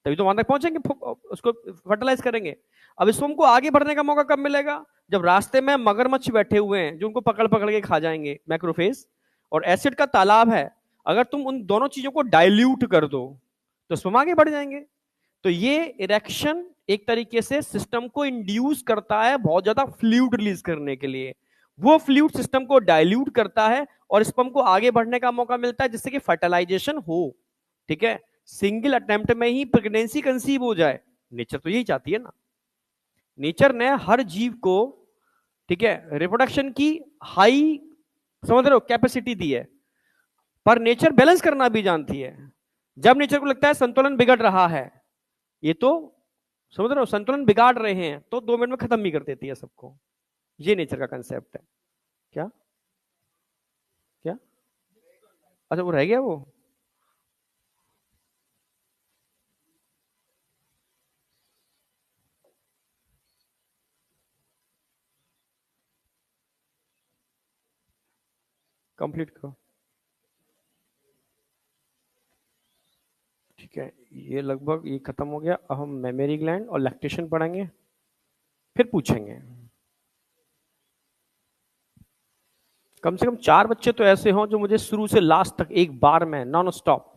तभी तो वहां तक पहुंचेंगे, उसको फर्टिलाइज करेंगे। अब स्पर्म को आगे बढ़ने का मौका कब मिलेगा? जब रास्ते में मगरमच्छ बैठे हुए हैं जो उनको पकड़ पकड़ के खा जाएंगे, मैक्रोफेज, और एसिड का तालाब है, अगर तुम उन दोनों चीजों को डाइल्यूट कर दो तो स्पर्म आगे बढ़ जाएंगे। तो ये इरेक्शन एक तरीके से सिस्टम को इंड्यूस करता है बहुत ज्यादा फ्लूइड रिलीज करने के लिए, वो फ्लूइड सिस्टम को डाइल्यूट करता है और स्पर्म को आगे बढ़ने का मौका मिलता है जिससे कि फर्टिलाइजेशन हो, ठीक है, सिंगल अटेम्प्ट में ही प्रेगनेंसी कंसीव हो जाए। नेचर तो यही चाहती है ना, नेचर ने हर जीव को, ठीक है, रिप्रोडक्शन की हाई, समझ रहे हो, कैपेसिटी दी है, पर नेचर बैलेंस करना भी जानती है। जब नेचर को लगता है संतुलन बिगड़ रहा है, ये तो समझ रहे हो, संतुलन बिगाड़ रहे हैं, तो 2 मिनट में खत्म भी कर देती है सबको। ये नेचर का कंसेप्ट है। क्या क्या? अच्छा, वो रह गया वो। कंप्लीट करो। ठीक है, ये लगभग ये खत्म हो गया। अब हम मेमोरी ग्लैंड और लैक्टेशन पढ़ेंगे, फिर पूछेंगे। कम से कम 4 बच्चे तो ऐसे हों जो मुझे शुरू से लास्ट तक एक बार में नॉन स्टॉप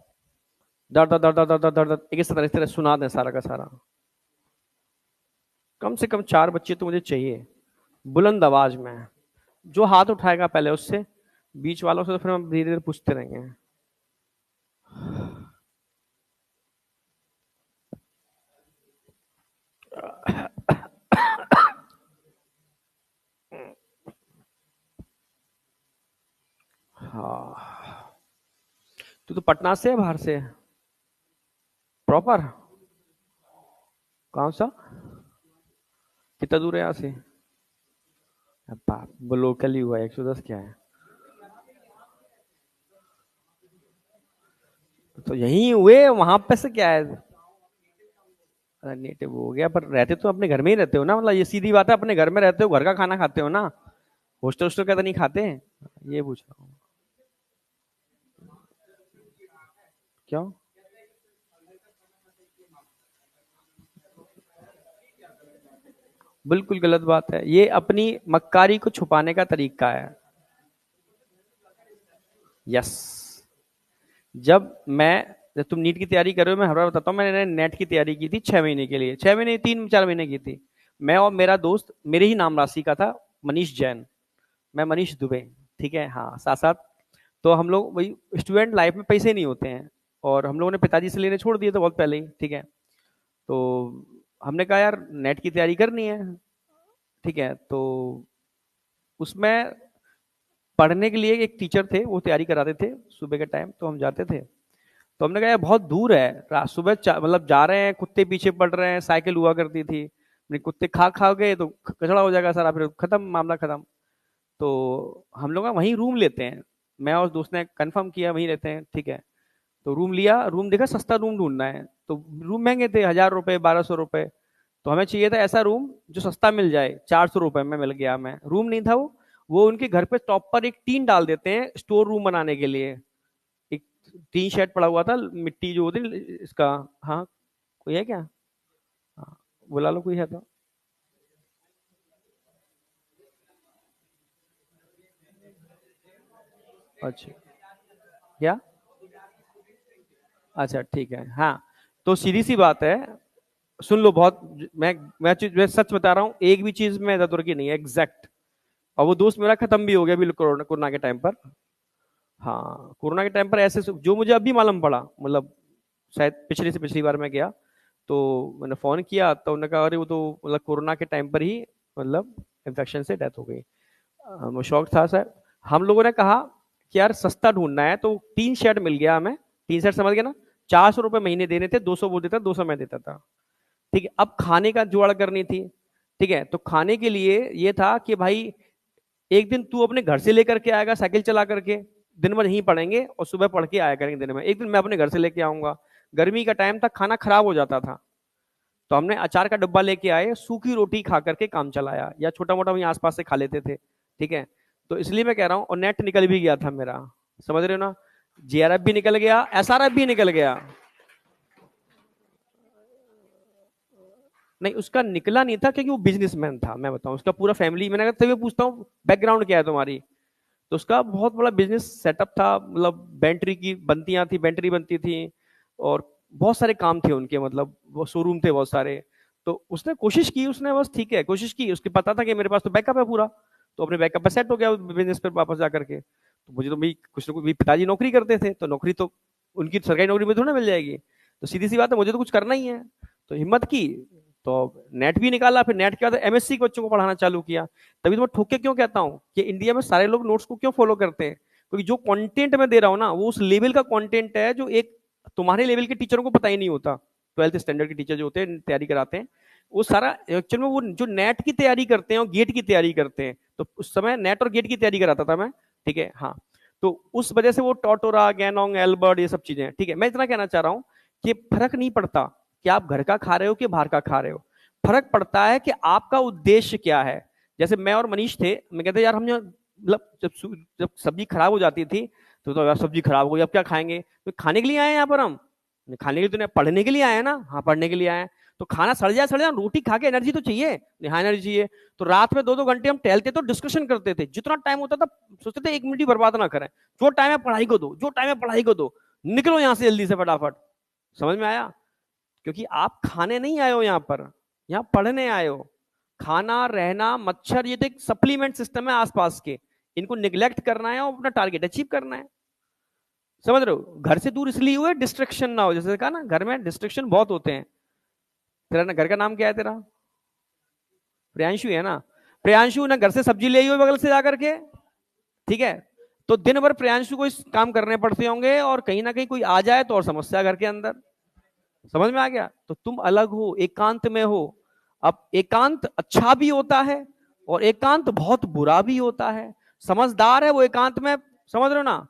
दर्द दर्द दर्द दर्द दर्द एक इस तरह सुना दें सारा का सारा। कम से कम 4 बच्चे तो मुझे चाहिए बुलंद आवाज में। जो हाथ उठाएगा पहले उससे, बीच वालों से तो फिर हम धीरे धीरे पूछते रहेंगे। हाँ, तू तो पटना से है, बाहर से है? प्रॉपर? कौन सा? कितना दूर है यहाँ से? वो लोकल ही हुआ, 110 क्या है? तो यहीं हुए, वहां पे से क्या है? नेटिव हो गया, पर रहते तो अपने घर में ही रहते हो ना, मतलब ये सीधी बात है, अपने घर में रहते हो, घर का खाना खाते हो ना, हॉस्टल हॉस्टल का तो नहीं खाते? ये पूछ रहा हूँ। क्यों? बिल्कुल गलत बात है, ये अपनी मक्कारी को छुपाने का तरीका है। यस। जब तुम नीट की तैयारी कर रहे हो, मैं हर बार बताता हूँ, मैंने नेट की तैयारी की थी 6 महीने के लिए, 6 महीने 3-4 महीने की थी। मैं और मेरा दोस्त, मेरे ही नाम राशि का था, मनीष जैन, मैं मनीष दुबे, ठीक है, हाँ, साथ साथ। तो हम लोग वही, स्टूडेंट लाइफ में पैसे नहीं होते हैं, और हम लोगों ने पिताजी से लेने छोड़ दिए थे बहुत पहले ही, ठीक है। तो हमने कहा यार नेट की तैयारी करनी है, ठीक है। तो उसमें पढ़ने के लिए एक टीचर थे, वो तैयारी कराते थे सुबह के टाइम, तो हम जाते थे। तो हमने कहा यार बहुत दूर है, सुबह मतलब जा रहे हैं, कुत्ते पीछे पड़ रहे हैं, साइकिल हुआ करती थी, कुत्ते खा खा गए तो कचड़ा हो जाएगा सारा, फिर खत्म, मामला खत्म। तो हम लोग ना वहीं रूम लेते हैं, मैं और दोस्त ने कंफर्म किया वहीं रहते हैं, ठीक है। तो रूम लिया, रूम देखा, सस्ता रूम ढूंढना है, तो रूम महंगे थे, 1000 रुपए, 1200 रुपए। तो हमें चाहिए था ऐसा रूम जो सस्ता मिल जाए, 400 रुपए में मिल गया हमें, रूम नहीं था वो उनके घर पे टॉप पर एक टीन डाल देते हैं स्टोर रूम बनाने के लिए, एक टीन शेड पड़ा हुआ था, मिट्टी जो होती है इसका। हाँ, कोई है क्या? हाँ, बुला लो कोई है तो। अच्छा, क्या? अच्छा ठीक है, हाँ। तो सीधी सी बात है, सुन लो बहुत, मैं सच बता रहा हूँ, एक भी चीज में इधर उधर की नहीं है, एग्जैक्ट। और वो दोस्त मेरा खत्म भी हो गया अभी कोरोना कोरोना के टाइम पर। हाँ, कोरोना के टाइम पर ऐसे जो मुझे अभी मालूम पड़ा, मतलब शायद पिछली से पिछली बार मैं गया तो मैंने फोन किया तो उन्होंने कहा अरे वो तो मतलब कोरोना के टाइम पर ही मतलब इन्फेक्शन से डेथ हो गई। वो शौक था सर। हम लोगों ने कहा कि यार सस्ता ढूंढना है, तो 3 सेट मिल गया हमें। 3 सेट समझ गए ना, 400 रुपए महीने देने थे, 200 वो देता, 200 मैं देता था। ठीक है, अब खाने का जुगाड़ करनी थी। ठीक है, तो खाने के लिए ये था कि भाई एक दिन तू अपने घर से लेकर के आएगा साइकिल चला करके, दिन भर यहीं पढ़ेंगे और सुबह पढ़ के आया करेंगे दिन में, एक दिन मैं अपने घर से लेके आऊंगा। गर्मी का टाइम था, खाना खराब हो जाता था, तो हमने अचार का डब्बा लेके आए, सूखी रोटी खा करके काम चलाया, या छोटा मोटा वहीं आसपास से खा लेते थे। ठीक है, तो इसलिए मैं कह रहा हूँ, और नेट निकल भी गया था मेरा, समझ रहे हो ना, जीआरएफ भी निकल गया, एसआरएफ भी निकल गया। नहीं, उसका निकला नहीं था क्योंकि वो बिजनेसमैन था, मैं बताऊं उसका पूरा फैमिली, मैंने कहा तभी पूछता हूँ बैकग्राउंड क्या है तुम्हारी। तो उसका बहुत बड़ा बिजनेस सेटअप था, मतलब बैटरी की बनतियां थी, बैटरी बनती थी, और बहुत सारे काम थे उनके, मतलब वो शोरूम थे बहुत सारे। तो उसने कोशिश की, उसने बस ठीक है कोशिश की, उसके पता था कि मेरे पास तो बैकअप है पूरा, तो अपने बैकअप पे सेट हो गया बिजनेस पे वापस जा करके। तो मुझे तो भाई कुछ ना कुछ, भी पिताजी नौकरी करते थे, तो नौकरी तो उनकी सरकारी नौकरी में थोड़ा ना मिल जाएगी, तो सीधी सी बात है मुझे तो कुछ करना ही है। तो हिम्मत की, तो नेट भी निकाला, फिर नेट के बाद एमएससी के बच्चों को पढ़ाना चालू किया। तभी तो मैं ठोक के क्यों कहता हूँ कि इंडिया में सारे लोग नोट्स को क्यों फॉलो करते हैं, क्योंकि जो कंटेंट मैं दे रहा हूँ ना, वो उस लेवल का कंटेंट है जो एक तुम्हारे लेवल के टीचरों को पता ही नहीं होता। 12th स्टैंडर्ड के टीचर जो होते हैं, तैयारी कराते हैं, वो सारा एक्चुअल में वो जो नेट की तैयारी करते हैं और गेट की तैयारी करते हैं, तो उस समय नेट और गेट की तैयारी कराता था मैं। ठीक है, हाँ। तो उस वजह से वो टोटोरा, गैनोंग, एल्बर्ट, ये सब चीजें, ठीक है। मैं इतना कहना चाह रहा हूँ कि फर्क नहीं पड़ता कि आप घर का खा रहे हो कि बाहर का खा रहे हो, फर्क पड़ता है कि आपका उद्देश्य क्या है। जैसे मैं और मनीष थे, मैं कहते यार हम मतलब जब सब्जी खराब हो जाती थी, तो यार सब्जी खराब हो गई, अब क्या खाएंगे, तो खाने के लिए आए हैं यहाँ पर हम, खाने के लिए तो नहीं, पढ़ने के लिए आए हैं ना, हाँ पढ़ने के लिए आए हैं। तो खाना सड़ जाए रोटी खा के एनर्जी तो चाहिए, हाँ एनर्जी चाहिए। तो रात में 2-2 घंटे हम टहलते तो डिस्कशन करते थे, जितना टाइम होता था सोचते थे 1 मिनट भी बर्बाद ना करें, जो टाइम है पढ़ाई को दो, जो टाइम है पढ़ाई को दो, निकलो यहाँ से जल्दी से फटाफट। समझ में आया? क्योंकि आप खाने नहीं आए हो यहाँ पर, यहाँ पढ़ने आए हो। खाना, रहना, मच्छर, ये तो एक सप्लीमेंट सिस्टम है आसपास के, इनको निग्लेक्ट करना है और अपना टारगेट अचीव करना है। समझ रहे हो? घर से दूर इसलिए हुए डिस्ट्रक्शन ना हो, जैसे कहा ना घर में डिस्ट्रक्शन बहुत होते हैं। तेरा घर का नाम क्या है तेरा? प्रियांशु है ना? प्रियांशु ना घर से सब्जी ले आई हो बगल से जाकर के, ठीक है, तो दिन भर प्रियांशु को इस काम करने पड़ते होंगे, और कहीं ना कहीं कोई आ जाए तो और समस्या घर के अंदर। समझ में आ गया? तो तुम अलग हो, एकांत में हो। अब एकांत अच्छा भी होता है और एकांत बहुत बुरा भी होता है। समझदार है वो एकांत में, समझ रहे हो ना,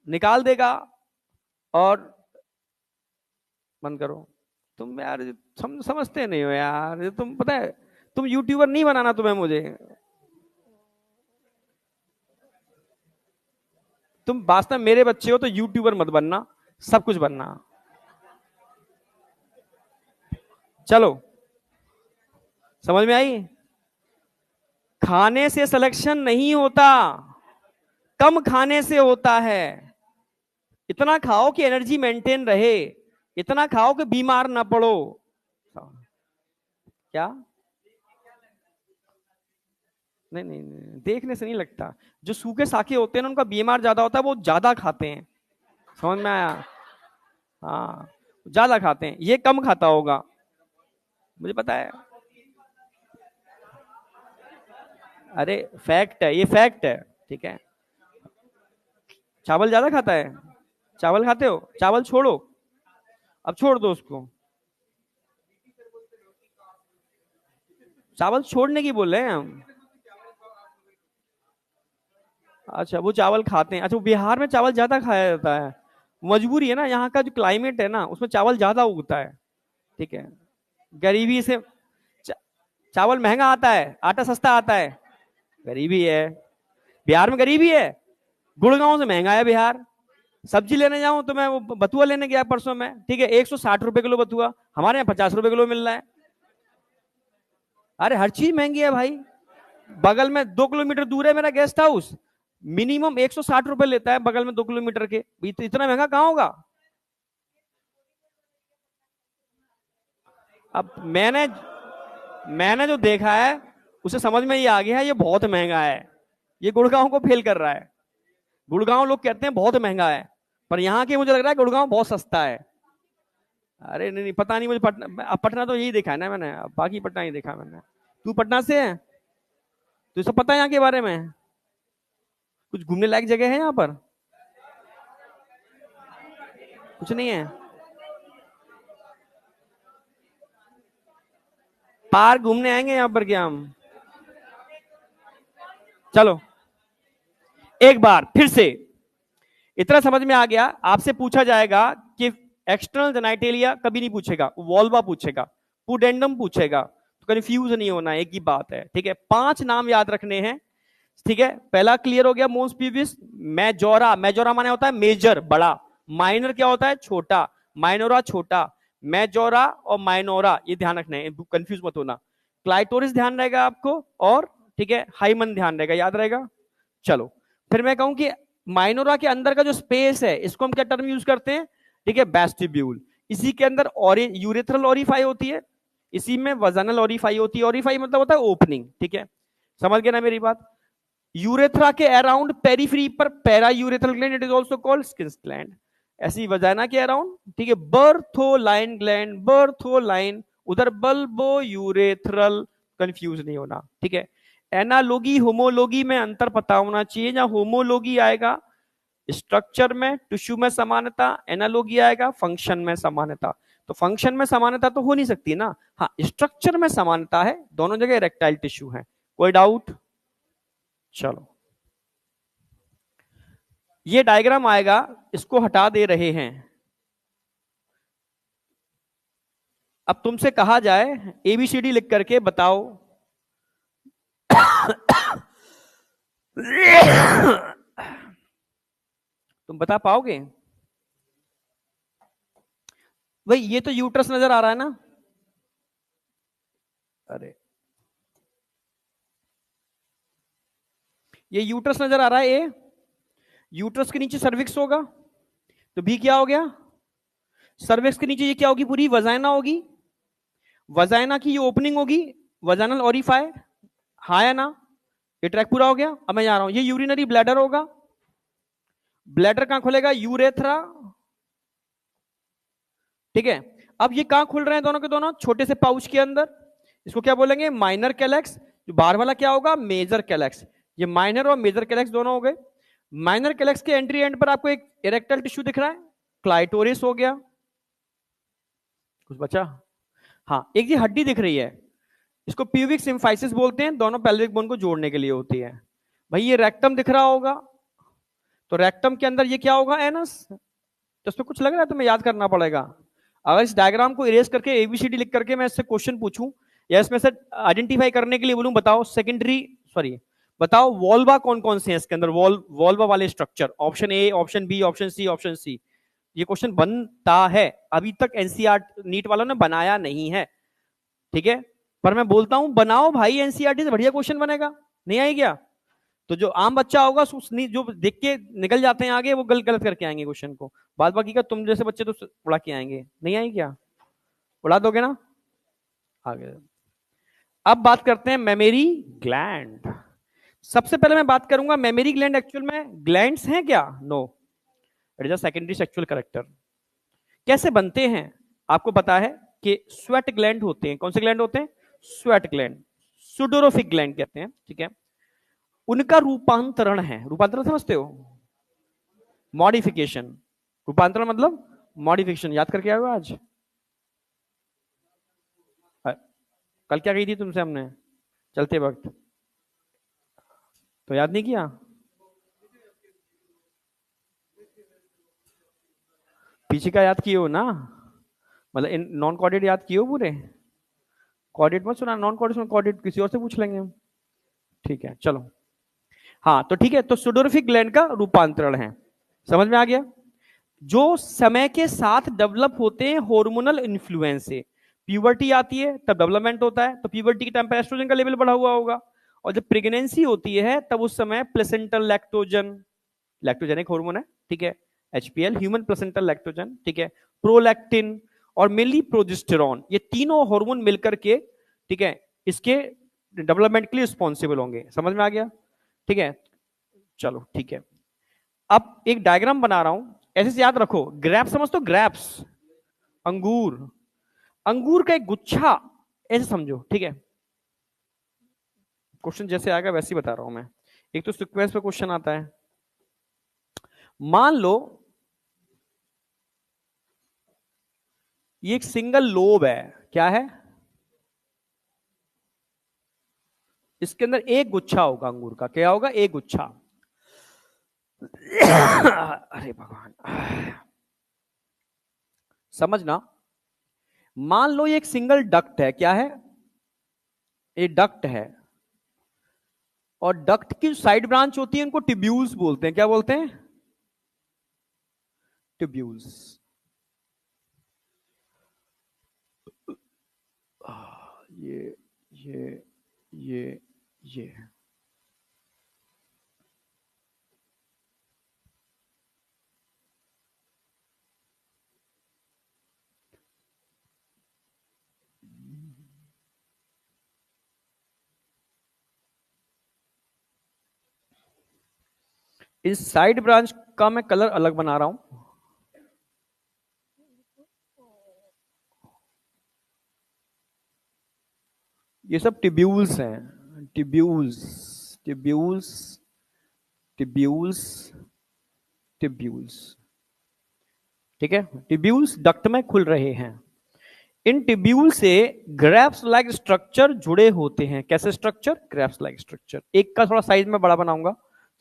निकाल देगा। और बंद करो। तुम यार समझते नहीं हो यार, ये तुम पता है, तुम यूट्यूबर नहीं बनाना तुम्हें मुझे, तुम वास्तव में मेरे बच्चे हो तो यूट्यूबर मत बनना, सब कुछ बनना। चलो, समझ में आई? खाने से सिलेक्शन नहीं होता, कम खाने से होता है। इतना खाओ कि एनर्जी मेंटेन रहे, इतना खाओ कि बीमार ना पड़ो। क्या? नहीं नहीं नहीं, देखने से नहीं लगता। जो सूखे साखे होते हैं ना, उनका बीमार ज्यादा होता है, वो ज्यादा खाते हैं। समझ में आया? हाँ, ज्यादा खाते हैं, ये कम खाता होगा, मुझे पता है। अरे फैक्ट है, ये फैक्ट है। ठीक है, चावल ज्यादा खाता है। चावल खाते हो? चावल छोड़ो, अब छोड़ दो उसको। चावल छोड़ने की बोल रहे हैं हम। अच्छा, वो चावल खाते हैं, अच्छा वो बिहार में चावल ज्यादा खाया जाता है, मजबूरी है ना, यहाँ का जो क्लाइमेट है ना, उसमें चावल ज्यादा उगता है। ठीक है, गरीबी से चा, चावल महंगा आता है, आटा सस्ता आता है, गरीबी है। बिहार में गरीबी है, गुड़गांव से महंगा है बिहार। सब्जी लेने जाऊं तो मैं वो बथुआ लेने गया परसों में, ठीक है, 160 रुपए किलो बथुआ, हमारे यहाँ 50 रुपए किलो मिल रहा है। अरे हर चीज महंगी है भाई। बगल में 2 किलोमीटर दूर है मेरा गेस्ट हाउस, मिनिमम 160 रुपए लेता है बगल में 2 किलोमीटर के, इतना महंगा कहाँ होगा? अब मैंने जो देखा है उसे समझ में ये आ गया है ये बहुत महंगा है, ये गुड़गांव को फेल कर रहा है। गुड़गांव लोग कहते हैं बहुत महंगा है, पर यहाँ के मुझे लग रहा है गुड़गांव बहुत सस्ता है। अरे नहीं नहीं पता नहीं मुझे, पटना, अब पटना तो यही देखा है ना मैंने, बाकी पटना ही देखा मैंने। तू पटना से है, तो सब पता है यहाँ के बारे में? कुछ घूमने लायक जगह है यहाँ पर? कुछ नहीं है। पार्क घूमने आएंगे यहाँ पर क्या हम? चलो एक बार फिर से इतना समझ में आ गया। आपसे पूछा जाएगा कि एक्सटर्नल जेनाइटेलिया कभी नहीं पूछेगा, वॉल्वा पूछेगा, पुडेंडम पूछेगा, तो कंफ्यूज नहीं होना, एक ही बात है। ठीक है, 5 नाम याद रखने हैं। ठीक है, पहला क्लियर हो गया, मोन्स प्यूबिस। मेजोरा, मेजोरा माने होता है मेजर बड़ा, माइनर क्या होता है छोटा, माइनोरा छोटा, मेजोरा और माइनोरा ये ध्यान रखना है, कंफ्यूज मत होना। क्लाइटोरिस ध्यान रहेगा आपको, और ठीक है हाइमन ध्यान रहेगा, याद रहेगा। चलो फिर मैं कहूं कि माइनोरा के अंदर का जो स्पेस है इसको हम क्या टर्म यूज करते हैं? ठीक है, वेस्टिब्यूल। इसी के अंदर यूरेथ्रल ओरिफाई होती है, इसी में वजानल ओरिफाई होती है। ओरिफाई मतलब होता है ओपनिंग। ठीक है, समझ गए ना मेरी बात? यूरेथ्रा के अराउंड पेरीफ्री पर para urethral gland, it is also called skins gland. ऐसी वजाना के अराउंड, ठीक है, बर्थोलाइन ग्लैंड, बर्थोलाइन, उधर बल्बो यूरेथ्रल, कंफ्यूज नहीं होना। ठीक है, एनालॉगी होमोलॉगी में अंतर पता होना चाहिए। जहां होमोलॉगी आएगा स्ट्रक्चर में, टिश्यू में समानता, एनालॉगी आएगा फंक्शन में समानता। तो फंक्शन में समानता तो हो नहीं सकती ना, हाँ स्ट्रक्चर में समानता है, दोनों जगह इरेक्टाइल टिश्यू है। कोई डाउट? चलो ये डायग्राम आएगा, इसको हटा दे रहे हैं। अब तुमसे कहा जाए एबीसीडी लिख करके बताओ तुम बता पाओगे? भाई ये तो यूट्रस नजर आ रहा है ना, अरे ये यूट्रस नजर आ रहा है, ए यूट्रस के नीचे सर्विक्स होगा, तो बी क्या हो गया? सर्विक्स के नीचे ये क्या होगी? पूरी वजाइना होगी, वजाइना की ये ओपनिंग होगी, वजाइनल ओरिफाई, हाँ या ना? ये ट्रैक पूरा हो गया। अब मैं जा रहा हूं, ये यूरिनरी ब्लैडर होगा, ब्लैडर कहां खुलेगा? यूरेथ्रा। ठीक है, अब ये कहां खुल रहे हैं दोनों के दोनों? छोटे से पाउच के अंदर, इसको क्या बोलेंगे? Minor calyx. जो बाहर वाला क्या होगा? Major calyx. ये माइनर और मेजर कैलेक्स दोनों हो गए। माइनर कैलेक्स के एंट्री एंड पर आपको एक इरेक्टल टिश्यू दिख रहा है, क्लाइटोरिस हो गया। कुछ बचा? हाँ, एक ये हड्डी दिख रही है, इसको प्यूबिक सिम्फाइसिस बोलते हैं, दोनों पेल्विक बोन को जोड़ने के लिए होती है। भाई ये रेक्टम दिख रहा होगा, तो रेक्टम के अंदर ये क्या होगा? एनस। तो इसमें कुछ लग रहा है तुम्हें याद करना पड़ेगा। अगर इस डायग्राम को इरेज करके एबीसीडी लिख करके मैं इससे क्वेश्चन पूछूं, या इसमें से आइडेंटिफाई करने के लिए बोलूं, बताओ सेकेंडरी, सॉरी बताओ वॉल्वा कौन कौन से हैं इसके अंदर, वॉल्वा वाले structure, option A, option B, option C, option C. ये क्वेश्चन बनता है, अभी तक एनसीईआरटी नीट वालों ने बनाया नहीं है। ठीक है, पर मैं बोलता हूं बनाओ भाई, एनसीईआरटी से बढ़िया क्वेश्चन बनेगा। नहीं आई क्या? तो जो आम बच्चा होगा जो देख के निकल जाते हैं आगे, वो गलत करके आएंगे क्वेश्चन को। बाद बाकी का तुम जैसे बच्चे तो उड़ा के आएंगे। नहीं आई क्या? उड़ा दोगे ना? आगे अब बात करते हैं मेमोरी ग्लैंड। सबसे पहले मैं बात करूंगा मेमोरी ग्लैंड एक्चुअल में ग्लैंड्स हैं क्या? No, it is a secondary sexual character. कैसे बनते हैं? आपको पता है कि स्वेट ग्लैंड होते हैं। कौन से ग्लैंड होते हैं? स्वेट ग्लैंड, सुडोरोफिक ग्लैंड कहते हैं। ठीक है, उनका रूपांतरण है, रूपांतरण समझते हो? मॉडिफिकेशन। रूपांतरण मतलब मॉडिफिकेशन। याद करके आए हो आज? कल क्या कही थी तुमसे हमने चलते वक्त? तो याद नहीं किया? पीछे का याद किए हो ना, मतलब इन नॉन कॉर्डेट याद किए हो पूरे? कॉर्डेट मत सुना, नॉन कॉर्डेट, कॉर्डेट किसी और से पूछ लेंगे हम। ठीक है चलो, हाँ तो ठीक है, तो सुडोरोफिक ग्लैंड का रूपांतरण है, समझ में आ गया? जो समय के साथ डेवलप होते हैं हार्मोनल इन्फ्लुएंस से। प्यूबर्टी आती है तब डेवलपमेंट होता है, तो प्यूबर्टी के टाइम पर एस्ट्रोजन का लेवल बढ़ा हुआ होगा, और जब प्रेगनेंसी होती है तब उस समय प्लेसेंटल लैक्टोजन, लैक्टोजेनिक हार्मोन है, ठीक है, एचपीएल, ह्यूमन प्लेसेंटल लैक्टोजन, ठीक है, प्रोलैक्टिन और मेनली प्रोजेस्टेरॉन, ये तीनों हार्मोन मिलकर के, ठीक है, इसके डेवलपमेंट के लिए रिस्पॉन्सिबल होंगे। समझ में आ गया? ठीक है, चलो ठीक है। अब एक डायग्राम बना रहा हूं, ऐसे से याद रखो। ग्रेप्स समझ तो, ग्रेप्स अंगूर, अंगूर का एक गुच्छा ऐसे समझो, ठीक है। क्वेश्चन जैसे आएगा वैसे ही बता रहा हूं मैं। एक तो सीक्वेंस पे क्वेश्चन आता है। मान लो ये एक सिंगल लोब है, क्या है? इसके अंदर एक गुच्छा होगा अंगूर का, क्या होगा? एक गुच्छा। अरे भगवान, समझना। मान लो ये एक सिंगल डक्ट है, क्या है? ये डक्ट है, और डक्ट की साइड ब्रांच होती है, इनको ट्यूब्यूल्स बोलते हैं। क्या बोलते हैं? ट्यूब्यूल्स। ये ये ये ये इस साइड ब्रांच का मैं कलर अलग बना रहा हूं। ये सब ट्यूब्यूल्स हैं, ट्यूब्यूल्स, ट्यूब्यूल्स, ट्यूब्यूल्स, ट्यूब्यूल्स। ठीक है, ट्यूब्यूल्स डक्ट में खुल रहे हैं। इन ट्यूब्यूल से ग्रेप्स लाइक स्ट्रक्चर जुड़े होते हैं। कैसे स्ट्रक्चर? Grapes like structure. एक का थोड़ा साइज में बड़ा बनाऊंगा,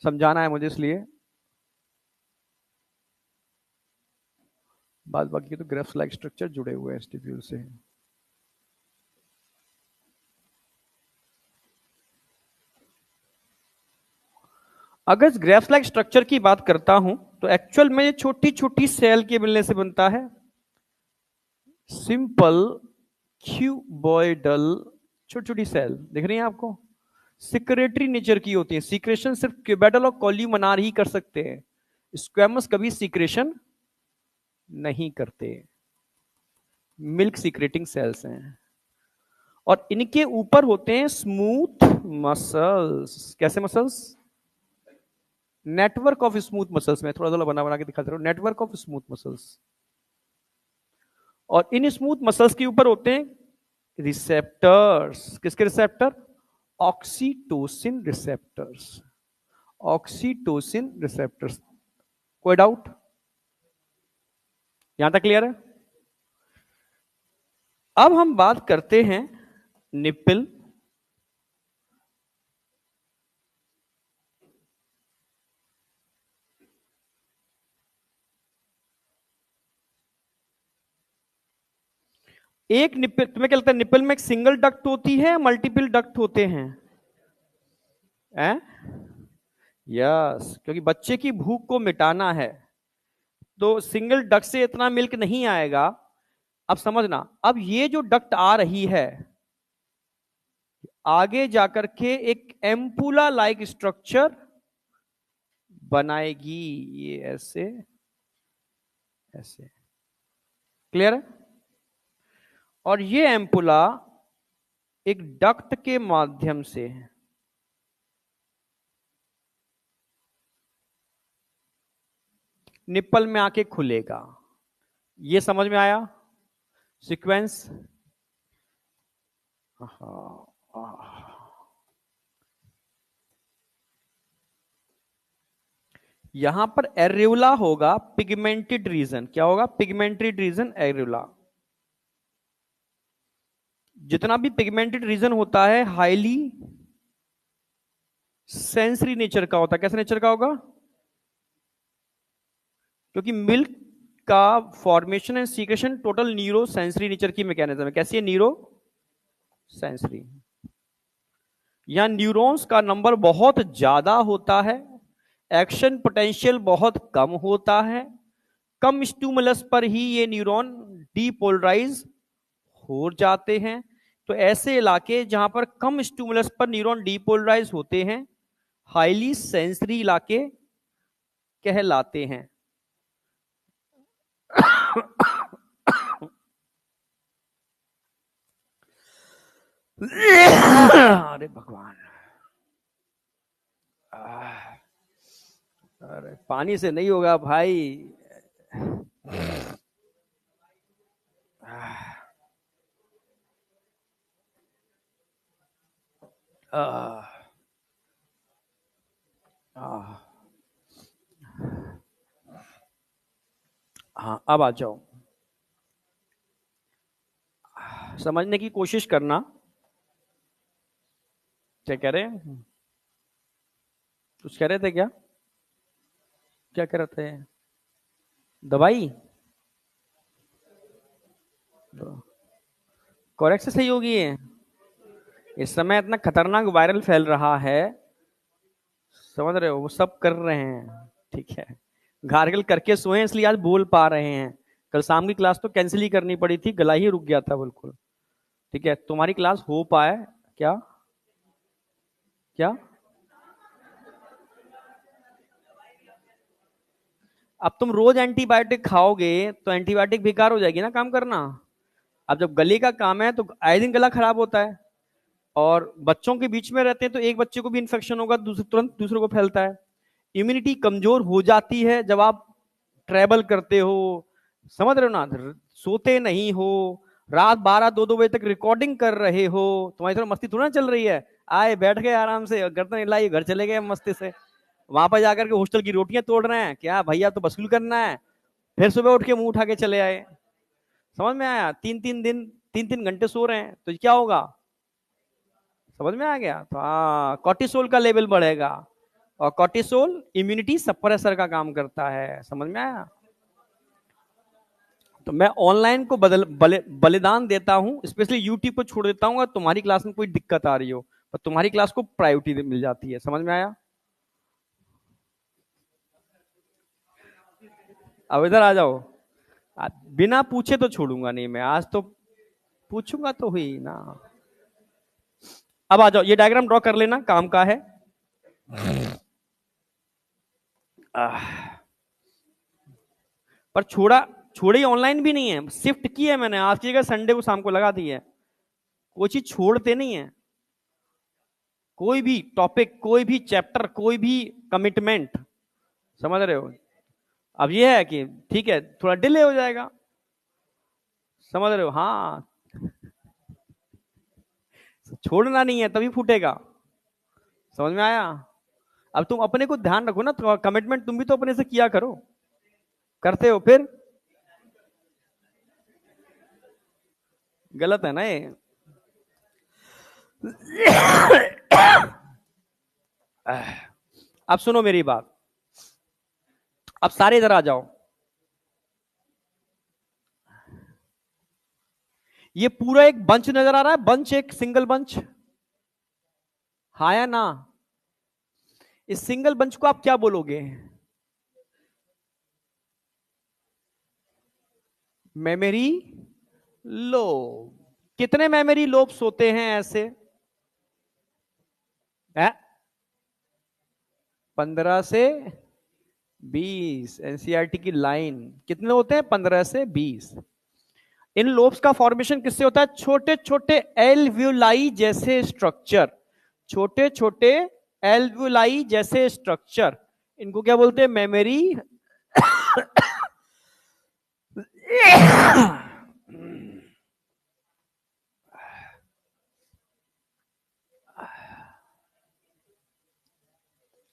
समझाना है मुझे इसलिए। बाद बाकी तो ग्रेप्स लाइक स्ट्रक्चर जुड़े हुए हैं इस ट्यूब्यूल से। अगर इस ग्रेप्स लाइक स्ट्रक्चर की बात करता हूं तो एक्चुअल में ये छोटी छोटी सेल के मिलने से बनता है। सिंपल क्यूबॉइडल छोटी छोटी सेल दिख रही है आपको? सिक्रेटरी नेचर की होती है। सीक्रेशन सिर्फ क्यूबॉइडल और कॉल्यूमनार ही कर सकते हैं, स्क्वैमस कभी सीक्रेशन नहीं करते। मिल्क सीक्रेटिंग सेल्स हैं, और इनके ऊपर होते हैं स्मूथ मसल्स। कैसे muscles? Network of smooth muscles में थोड़ा थोड़ा बना बना के दिखाते रहो, नेटवर्क ऑफ स्मूथ मसल्स। और इन स्मूथ मसल्स के ऊपर होते हैं रिसेप्टर्स। किसके receptor? Oxytocin receptors, oxytocin receptors. कोई डाउट? यहां तक क्लियर है? अब हम बात करते हैं निप्पल। एक निप्पल, तुम्हें क्या लगता है निप्पल में एक सिंगल डक्ट होती है, मल्टीपल डक्ट होते हैं? यस, क्योंकि बच्चे की भूख को मिटाना है तो सिंगल डक्ट से इतना मिल्क नहीं आएगा। अब समझना, अब ये जो डक्ट आ रही है आगे जाकर के एक एम्पुला लाइक स्ट्रक्चर बनाएगी। ये ऐसे ऐसे, क्लियर है? और ये एम्पुला एक डक्ट के माध्यम से निप्पल में आके खुलेगा। ये समझ में आया सीक्वेंस? यहां पर एरेउला होगा पिगमेंटेड रीजन। क्या होगा? Pigmented region, areola. जितना भी पिगमेंटेड रीजन होता है हाईली सेंसरी नेचर का होता है। कैसे नेचर का होगा? क्योंकि मिल्क का formation and secretion total neuro sensory nature की मैकेनिज्म है। कैसी है? Neuro sensory. यहां न्यूरॉन्स का नंबर बहुत ज्यादा होता है, एक्शन पोटेंशियल बहुत कम होता है, कम स्टिमुलस पर ही ये न्यूरॉन डीपोलराइज हो जाते हैं। तो ऐसे इलाके जहां पर कम स्टिमुलस पर न्यूरॉन डीपोलराइज होते हैं हाईली सेंसरी इलाके कहलाते हैं। अरे भगवान, अरे पानी से नहीं होगा भाई। आह, आह, हाँ अब आ जाओ, समझने की कोशिश करना। क्या कह रहे हैं? कुछ कह रहे थे क्या? क्या कह रहे थे? दवाई? करेक्ट से सही होगी ये। इस समय इतना खतरनाक वायरल फैल रहा है, समझ रहे हो, वो सब कर रहे हैं। ठीक है, गार्गल करके सोए हैं, इसलिए आज बोल पा रहे हैं। कल शाम की क्लास तो कैंसिल ही करनी पड़ी थी, गला ही रुक गया था बिल्कुल। ठीक है, तुम्हारी क्लास हो पाए। क्या? क्या? अब तुम रोज एंटीबायोटिक खाओगे तो एंटीबायोटिक बेकार हो जाएगी ना काम करना। अब जब गले का काम है तो आए दिन गला खराब होता है, और बच्चों के बीच में रहते हैं तो एक बच्चे को भी इन्फेक्शन होगा, दूसरे तुरंत दूसरे को फैलता है। इम्यूनिटी कमजोर हो जाती है जब आप ट्रेवल करते हो, समझ रहे हो ना, सोते नहीं हो, रात 12 2 2 बजे तक रिकॉर्डिंग कर रहे हो, तुम्हारी तरफ मस्ती थोड़ा ना चल रही है। आए बैठ गए आराम से, गर्दन हिलाई, घर चले गए मस्ती से। वहां पर जाकर के हॉस्टल की रोटियां तोड़ रहे हैं क्या भैया, तो वसूल करना है। फिर सुबह उठ के मुंह उठा के चले आए। समझ में आया? 3 3 दिन 3 3 घंटे सो रहे हैं तो क्या होगा? समझ में आ गया? तो हाँ, कॉर्टिसोल का लेवल बढ़ेगा, और कॉर्टिसोल इम्यूनिटी सप्रेसर का काम करता है। समझ में आया? तो मैं ऑनलाइन को बलिदान देता हूं, स्पेशली यूट्यूब को छोड़ देता हूं अगर तुम्हारी क्लास में कोई दिक्कत आ रही हो, पर तुम्हारी क्लास को प्रायोरिटी मिल जाती है। समझ में आया? अब इधर आ जाओ। बिना पूछे तो छोड़ूंगा नहीं मैं, आज तो पूछूंगा तो हुई ना। अब आ जाओ, ये डायग्राम ड्रॉ कर लेना, काम का है। पर छोड़ा, छोड़ी ऑनलाइन भी नहीं है, शिफ्ट की है मैंने, आज की जगह संडे को शाम को लगा दी है। कोई चीज छोड़ते नहीं है, कोई भी टॉपिक, कोई भी चैप्टर, कोई भी कमिटमेंट। समझ रहे हो? अब ये है कि ठीक है थोड़ा डिले हो जाएगा, समझ रहे हो? हाँ, छोड़ना नहीं है तभी फूटेगा। समझ में आया? अब तुम अपने को ध्यान रखो ना, तो कमिटमेंट तुम भी तो अपने से किया करो। करते हो फिर? गलत है ना ये। अब सुनो मेरी बात, अब सारे इधर आ जाओ। ये पूरा एक बंच नजर आ रहा है, बंच, एक सिंगल बंच, हाँ या ना? इस सिंगल बंच को आप क्या बोलोगे? Memory lobe. कितने मेमोरी लोब्स होते हैं ऐसे? है? 15 से 20। एनसीईआरटी की लाइन। कितने होते हैं? 15 से 20। इन लोब्स का फॉर्मेशन किससे होता है? छोटे छोटे एल्व्यूलाई जैसे स्ट्रक्चर, छोटे छोटे एल्व्यूलाई जैसे स्ट्रक्चर, इनको क्या बोलते हैं? मेमोरी।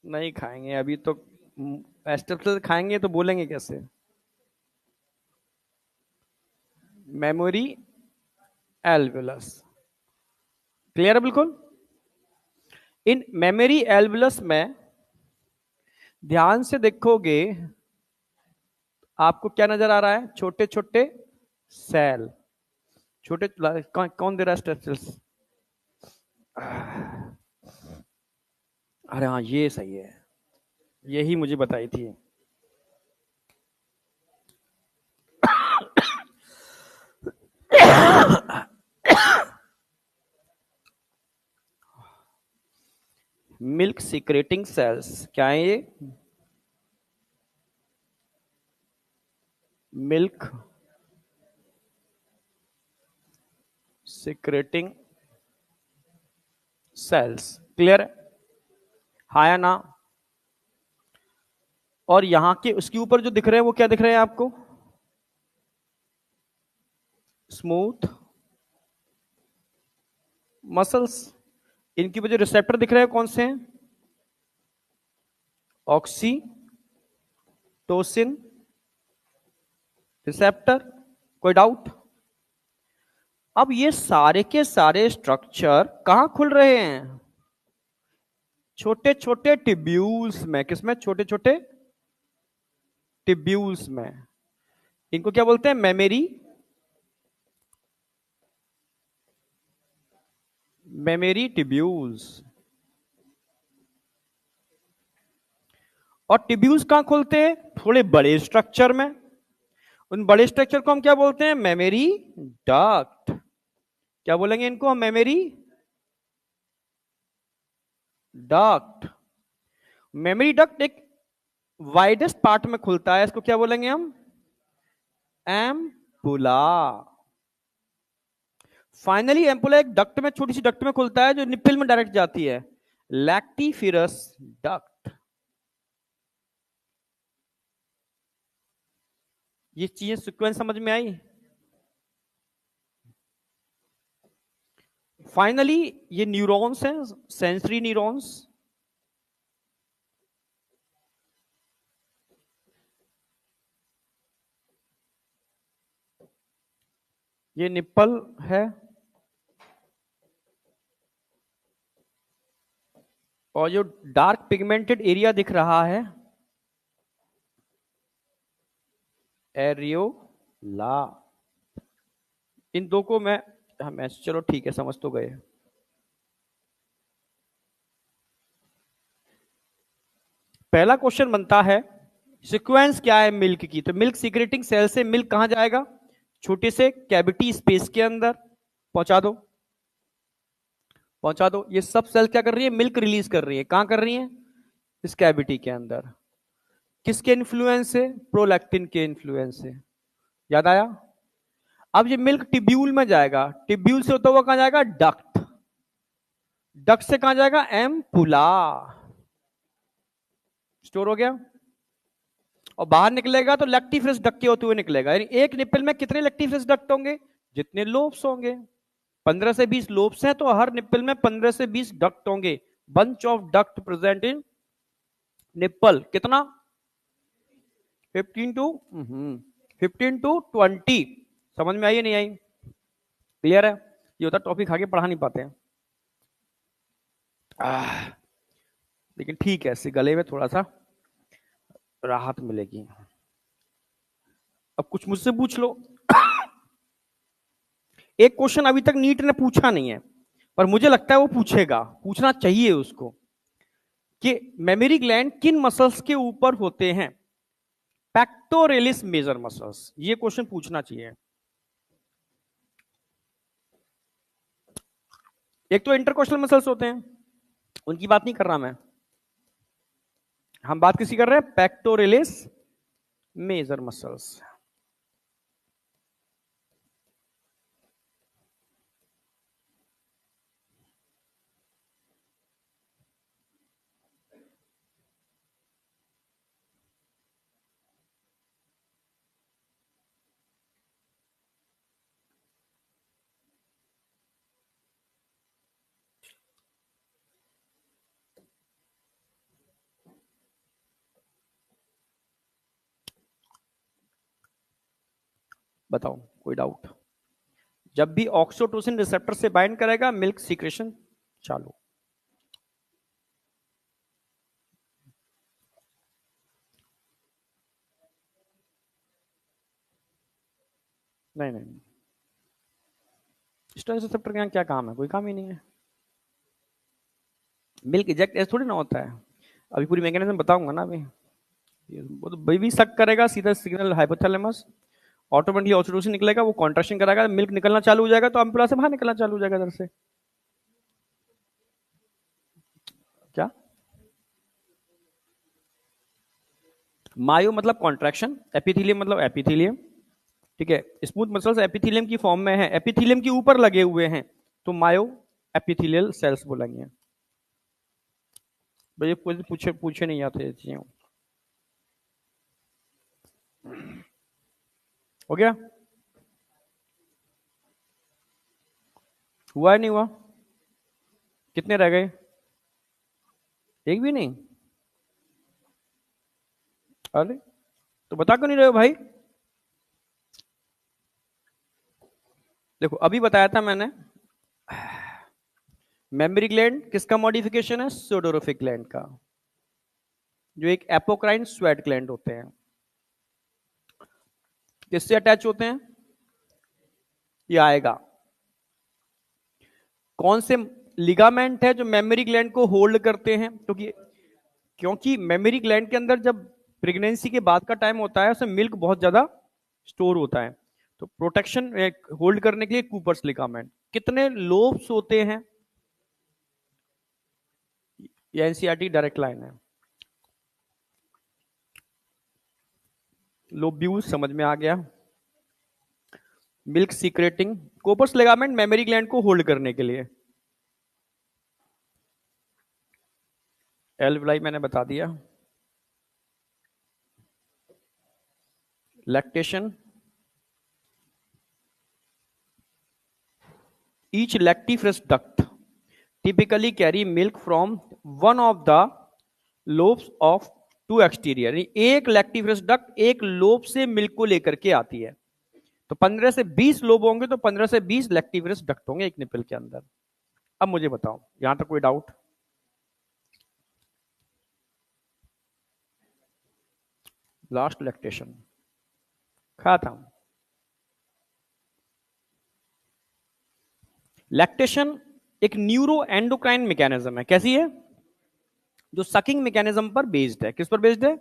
नहीं खाएंगे अभी तो, एस्टेप्सल खाएंगे तो बोलेंगे कैसे? मेमोरी एल्वुलस। क्लियर है बिल्कुल? इन मेमोरी एल्वुलस में ध्यान से देखोगे, आपको क्या नजर आ रहा है? छोटे छोटे सेल, छोटे, कौन दे रहा है स्टेप्सिल्स? अरे हाँ ये सही है, यही मुझे बताई थी। मिल्क सीक्रेटिंग सेल्स क्या है ये? Milk secreting sales. क्लियर है? हाँ या ना? और यहां के उसके ऊपर जो दिख रहे हैं वो क्या दिख रहे हैं आपको? Smooth muscles. इनके ऊपर जो रिसेप्टर दिख रहे हैं कौन से हैं? Oxytocin receptor. कोई डाउट? अब ये सारे के सारे स्ट्रक्चर कहां खुल रहे हैं? छोटे छोटे टिब्यूल्स में। किसमें? छोटे छोटे टिब्यूल्स में। इनको क्या बोलते हैं? Memory, memory tubules. और टिब्यूल्स कहां खुलते हैं? थोड़े बड़े स्ट्रक्चर में। उन बड़े स्ट्रक्चर को हम क्या बोलते हैं? Memory duct. क्या बोलेंगे इनको हम? Memory duct. मेमोरी डक्ट एक वाइडेस्ट पार्ट में खुलता है, इसको क्या बोलेंगे हम? एम्पुला। फाइनली एम्पुला एक डक्ट में, छोटी सी डक्ट में खुलता है जो निप्पल में डायरेक्ट जाती है, लैक्टिफिरस डक्ट। ये चीजें सीक्वेंस समझ में आई? फाइनली ये न्यूरॉन्स हैं, सेंसरी न्यूरॉन्स। ये निप्पल है और जो डार्क पिगमेंटेड एरिया दिख रहा है, एरियोला। इन दो को मैं चलो ठीक है, समझ तो गए। पहला क्वेश्चन बनता है सीक्वेंस क्या है मिल्क की? तो मिल्क सीक्रेटिंग सेल से मिल्क कहां जाएगा? छोटे से कैविटी स्पेस के अंदर पहुंचा दो, पहुंचा दो। ये सब सेल क्या कर रही है? मिल्क रिलीज कर रही है। कहां कर रही है? इस कैविटी के अंदर। किसके इन्फ्लुएंस से? प्रोलैक्टिन के इन्फ्लुएंस से। याद आया? अब ये मिल्क टिब्यूल में जाएगा, टिब्यूल से होता हुआ कहां जाएगा? डक्ट। डक्ट से कहां जाएगा? एम्पुला। स्टोर हो गया। और बाहर निकलेगा तो लैक्टिफिरस डक्ट के होते हुए निकलेगा। यानी एक निप्पल में कितने लैक्टिफिरस डक्ट होंगे? जितने लोब्स होंगे। 15 से 20 लोब्स हैं तो हर निप्पल में 15 से 20 डक्ट होंगे। Bunch of duct present in nipple. कितना? 15 टू 20। समझ में आई या नहीं आई? क्लियर है? ये होता टॉपिक आगे पढ़ा नहीं पाते हैं। लेकिन ठीक है, इससे गले में थोड़ा सा राहत मिलेगी। अब कुछ मुझसे पूछ लो। एक क्वेश्चन अभी तक नीट ने पूछा नहीं है, पर मुझे लगता है वो पूछेगा, पूछना चाहिए उसको, कि मेमोरी ग्लैंड किन मसल्स के ऊपर होते हैं? Pectoralis major muscles. ये क्वेश्चन पूछना चाहिए। एक तो इंटरकोस्टल मसल्स होते हैं, उनकी बात नहीं कर रहा मैं। हम बात किसी कर रहे हैं? Pectoralis major muscles. बताओ, कोई डाउट? जब भी ऑक्सीटोसिन रिसेप्टर से बाइंड करेगा, मिल्क सीक्रेशन चालू। नहीं नहीं, स्ट्रेस रिसेप्टर का क्या काम है? कोई काम ही नहीं है। मिल्क इजेक्ट ऐसे थोड़ी ना होता है। अभी पूरी मैकेनिज्म बताऊंगा ना। अभी वो तो बेबी सक करेगा, सीधा सिग्नल हाइपोथैलेमस, ऑटोमेटिकली ऑक्सीटोसिन निकलेगा, वो कॉन्ट्रैक्शन कराएगा, मिल्क निकलना चालू हो जाएगा, तो अम्पुला से बाहर निकलना चालू हो जाएगा इधर से। क्या? मायो मतलब कॉन्ट्रैक्शन, एपिथेलियम मतलब एपिथेलियम। ठीक है, स्मूथ मसल्स एपिथेलियम की फॉर्म में है, एपिथेलियम के ऊपर लगे हुए हैं, तो मायो एपिथेलियल सेल्स बोलेंगे। भाई कोई पूछे पूछे नहीं आते ये चीजें। हो गया? हुआ है नहीं हुआ? कितने रह गए? एक भी नहीं? अरे तो बता क्यों नहीं रहे हो भाई? देखो अभी बताया था मैंने, मेमोरी ग्लैंड किसका मॉडिफिकेशन है? सोडोरोफिक ग्लैंड का, जो एक एपोक्राइन स्वेट ग्लैंड होते हैं। किससे अटैच होते हैं? ये आएगा। कौन से लिगामेंट है जो मेमोरी ग्लैंड को होल्ड करते हैं? क्योंकि मेमोरी ग्लैंड के अंदर जब प्रेगनेंसी के बाद का टाइम होता है, उसमें मिल्क बहुत ज्यादा स्टोर होता है, तो प्रोटेक्शन होल्ड करने के लिए कूपर्स लिगामेंट। कितने लोब्स होते हैं? ये एनसीईआरटी डायरेक्ट लाइन है। लोब्यूल समझ में आ गया। Milk secreting Cooper's ligament mammary gland को होल्ड करने के लिए। एल्वलाई मैंने बता दिया। Lactation, each lactiferous duct typically carry milk from one of the lobes of two exterior। एक lactiferous duct एक लोब से मिल्क को लेकर के आती है। तो 15 से 20 लोब होंगे, तो 15 से 20 lactiferous duct होंगे एक निपल के अंदर। अब मुझे बताओ, यहां तक कोई डाउट? लास्ट लैक्टेशन खा था। लैक्टेशन एक न्यूरो एंडोक्राइन मैकेनिज्म है। कैसी है? जो सकिंग मैकेनिज्म पर बेस्ड है। किस पर बेस्ड है?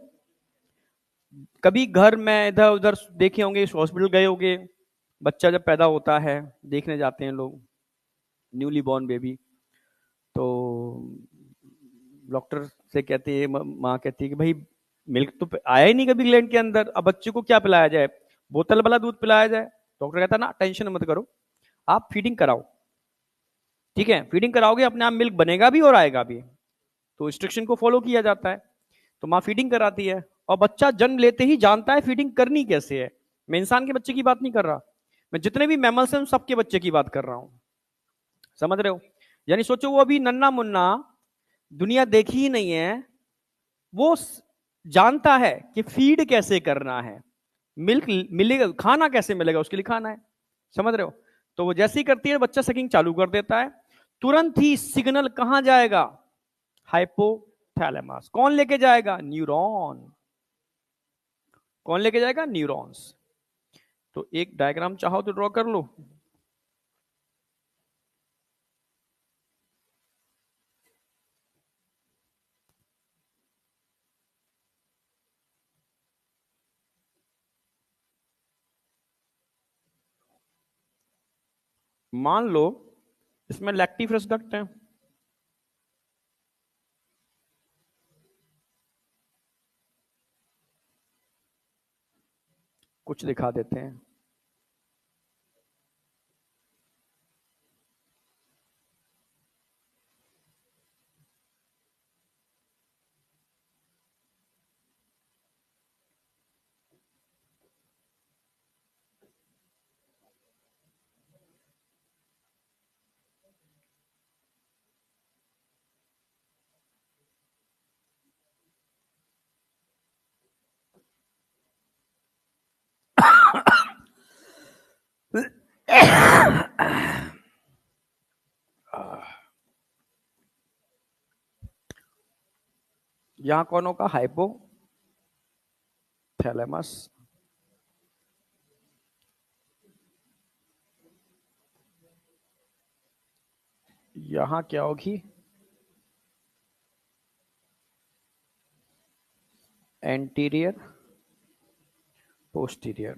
कभी घर में इधर उधर देखे होंगे, हॉस्पिटल गए होंगे, बच्चा जब पैदा होता है देखने जाते हैं लोग, न्यूली बॉर्न बेबी, तो डॉक्टर से कहते हैं, माँ कहती है कि भाई मिल्क तो आया ही नहीं कभी ग्लैंड के अंदर, अब बच्चे को क्या पिलाया जाए? बोतल वाला दूध पिलाया जाए। डॉक्टर कहता है ना, टेंशन मत करो, आप फीडिंग कराओ। ठीक है, फीडिंग कराओगे अपने आप मिल्क बनेगा भी और आएगा भी। तो इंस्ट्रक्शन को फॉलो किया जाता है। तो माँ फीडिंग कराती है, और बच्चा जन्म लेते ही जानता है फीडिंग करनी कैसे है। मैं इंसान के बच्चे की बात नहीं कर रहा, मैं जितने भी मैमल्स हैं सबके बच्चे की बात कर रहा हूं। समझ रहे हो? यानी सोचो, वो अभी नन्ना मुन्ना, दुनिया देखी ही नहीं है, वो जानता है कि फीड कैसे करना है, मिल्क मिलेगा, खाना कैसे मिलेगा, उसके लिए खाना है। समझ रहे हो? तो वो जैसे ही करती है, बच्चा सकिंग चालू कर देता है, तुरंत ही सिग्नल कहां जाएगा? हाइपोथैलेमस। कौन लेके जाएगा? न्यूरॉन। कौन लेके जाएगा? न्यूरॉन्स। तो एक डायग्राम चाहो तो ड्रॉ कर लो। मान लो इसमें लैक्टिफरस डक्ट है, कुछ दिखा देते हैं। यहां कौन होगा? हाइपोथैलेमस। यहां क्या होगी? Anterior posterior.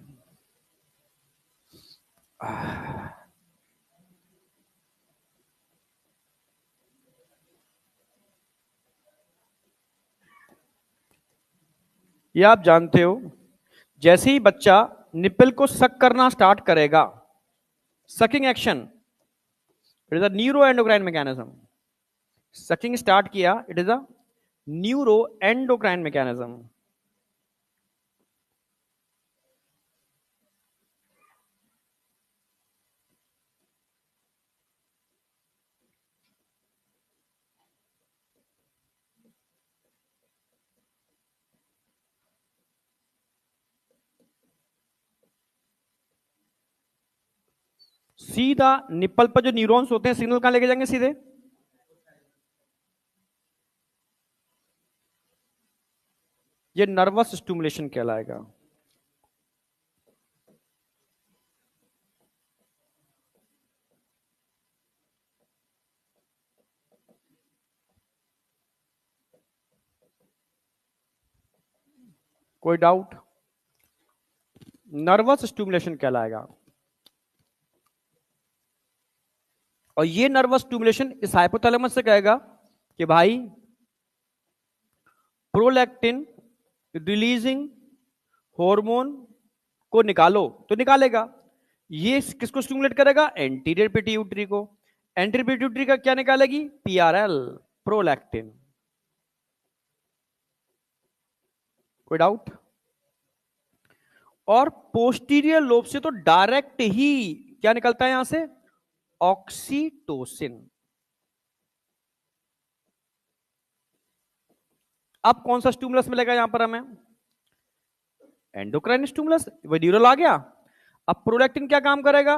ये आप जानते हो, जैसे ही बच्चा निपल को सक करना स्टार्ट करेगा, sucking action, it is a neuro endocrine mechanism. Sucking start किया, it is a neuro endocrine mechanism. सीधा निप्पल पर जो न्यूरॉन्स होते हैं सिग्नल कहां लेके जाएंगे? सीधे ये नर्वस स्टिमुलेशन कहलाएगा। कोई डाउट? नर्वस स्टिमुलेशन कहलाएगा। और ये नर्वस स्टिमुलेशन इस हाइपोथैलेमस से कहेगा कि भाई प्रोलैक्टिन रिलीजिंग हार्मोन को निकालो, तो निकालेगा। ये किसको स्टिमुलेट करेगा? एंटीरियर पिट्यूटरी को। एंटीरियर पिट्यूटरी का क्या निकालेगी? PRL, prolactin. कोई डाउट? और पोस्टीरियर लोब से तो डायरेक्ट ही क्या निकलता है यहां से? ऑक्सीटोसिन। अब कौन सा स्टिमुलस मिलेगा यहां पर हमें? एंडोक्राइन स्टिमुलस, न्यूरल आ गया। अब प्रोलैक्टिन क्या काम करेगा?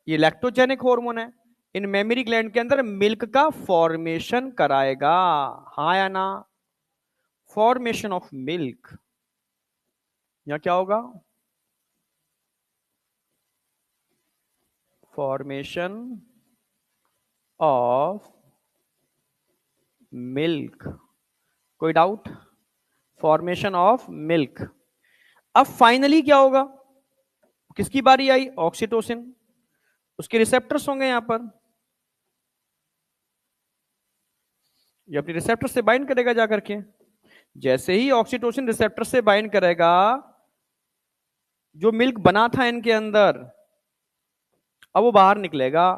ये लैक्टोजेनिक हार्मोन है, इन मेमोरी ग्लैंड के अंदर मिल्क का फॉर्मेशन कराएगा। हाँ या ना? Formation of milk. यहां क्या होगा? Formation of milk. कोई डाउट? Formation of milk. अब फाइनली क्या होगा? किसकी बारी आई? ऑक्सीटोसिन। उसके रिसेप्टर्स होंगे यहां पर, ये अपने रिसेप्टर से बाइंड करेगा जाकर के। जैसे ही ऑक्सीटोसिन रिसेप्टर से बाइंड करेगा, जो मिल्क बना था इनके अंदर, अब वो बाहर निकलेगा।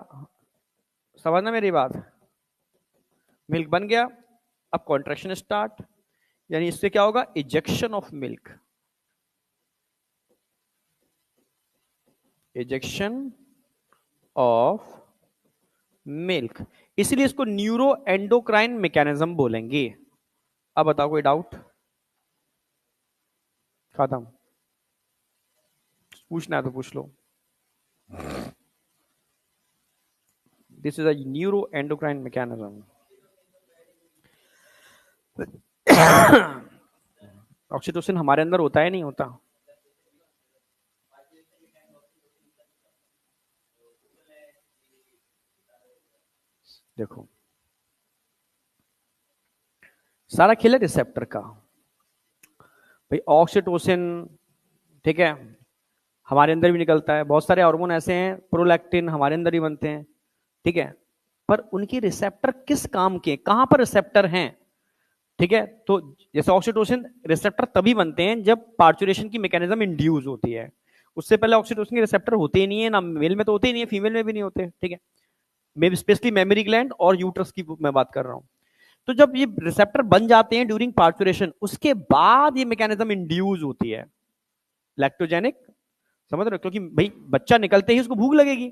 समझना मेरी बात? मिल्क बन गया, अब कॉन्ट्रैक्शन स्टार्ट, यानी इससे क्या होगा? Ejection of milk. Ejection of milk, इसलिए इसको न्यूरो एंडोक्राइन मैकेनिज्म बोलेंगे। अब बताओ, कोई डाउट? खत्म। पूछना है तो पूछ लो। This is a neuro endocrine mechanism. Oxytocin हमारे अंदर होता है, नहीं होता? देखो, सारा खेल है रिसेप्टर का। भाई ऑक्सीटोसिन, ठीक है, हमारे अंदर भी निकलता है। बहुत सारे हार्मोन ऐसे हैं, प्रोलैक्टिन हमारे अंदर ही बनते हैं, ठीक है, पर उनकी रिसेप्टर किस काम के, कहां पर रिसेप्टर हैं? ठीक है, तो जैसे ऑक्सीटोसिन रिसेप्टर तभी बनते हैं जब पार्चुरेशन की मैकेनिज्म इंड्यूस होती है। उससे पहले ऑक्सीटोसिन के रिसेप्टर होते ही नहीं है, ना मेल में तो होते ही नहीं है, फीमेल में भी नहीं होते। ठीक है, मैं स्पेशली मेमोरी ग्लैंड और यूट्रस की मैं बात कर रहा हूं। तो जब ये रिसेप्टर बन जाते हैं ड्यूरिंग पार्चुरेशन, उसके बाद ये मैकेनिज्म इंड्यूस होती है, लैक्टोजेनिक। समझ रहे हो? क्योंकि भाई बच्चा निकलते ही उसको भूख लगेगी,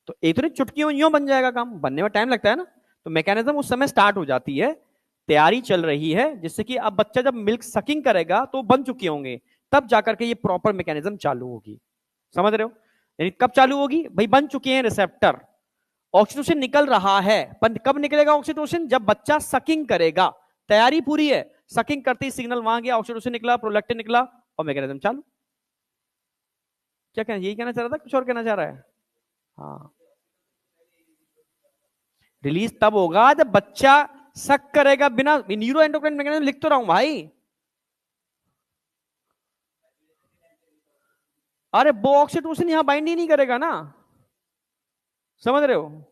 तो एक तो नहीं चुटकियों यूं बन जाएगा, काम बनने में टाइम लगता है ना। तो मैकेनिज्म उस समय स्टार्ट हो जाती है, तैयारी चल रही है, जिससे कि अब बच्चा जब मिल्क सकिंग करेगा तो बन चुके होंगे, तब जाकर के ये प्रॉपर मैकेनिज्म चालू होगी। समझ रहे हो? यानी कब चालू होगी? भाई बन चुके हैं रिसेप्टर, ऑक्सीटोसिन निकल रहा है, पर कब निकलेगा ऑक्सीटोसिन? जब बच्चा सकिंग करेगा। तैयारी पूरी है, सकिंग करते ही सिग्नल वहां गया, ऑक्सीटोसिन निकला, प्रोलैक्टिन निकला, और मैकेनिज्म चालू। क्या कहना, यही कहना चाह रहा था, कुछ और कहना चाह रहा है? हाँ, रिलीज तब होगा जब बच्चा सक करेगा बिना। न्यूरो एंडोक्राइन मैकेनिज्म लिख तो रहा हूं भाई। अरे वो ऑक्सीटोसिन यहां बाइंड ही नहीं करेगा ना। समझ रहे हो?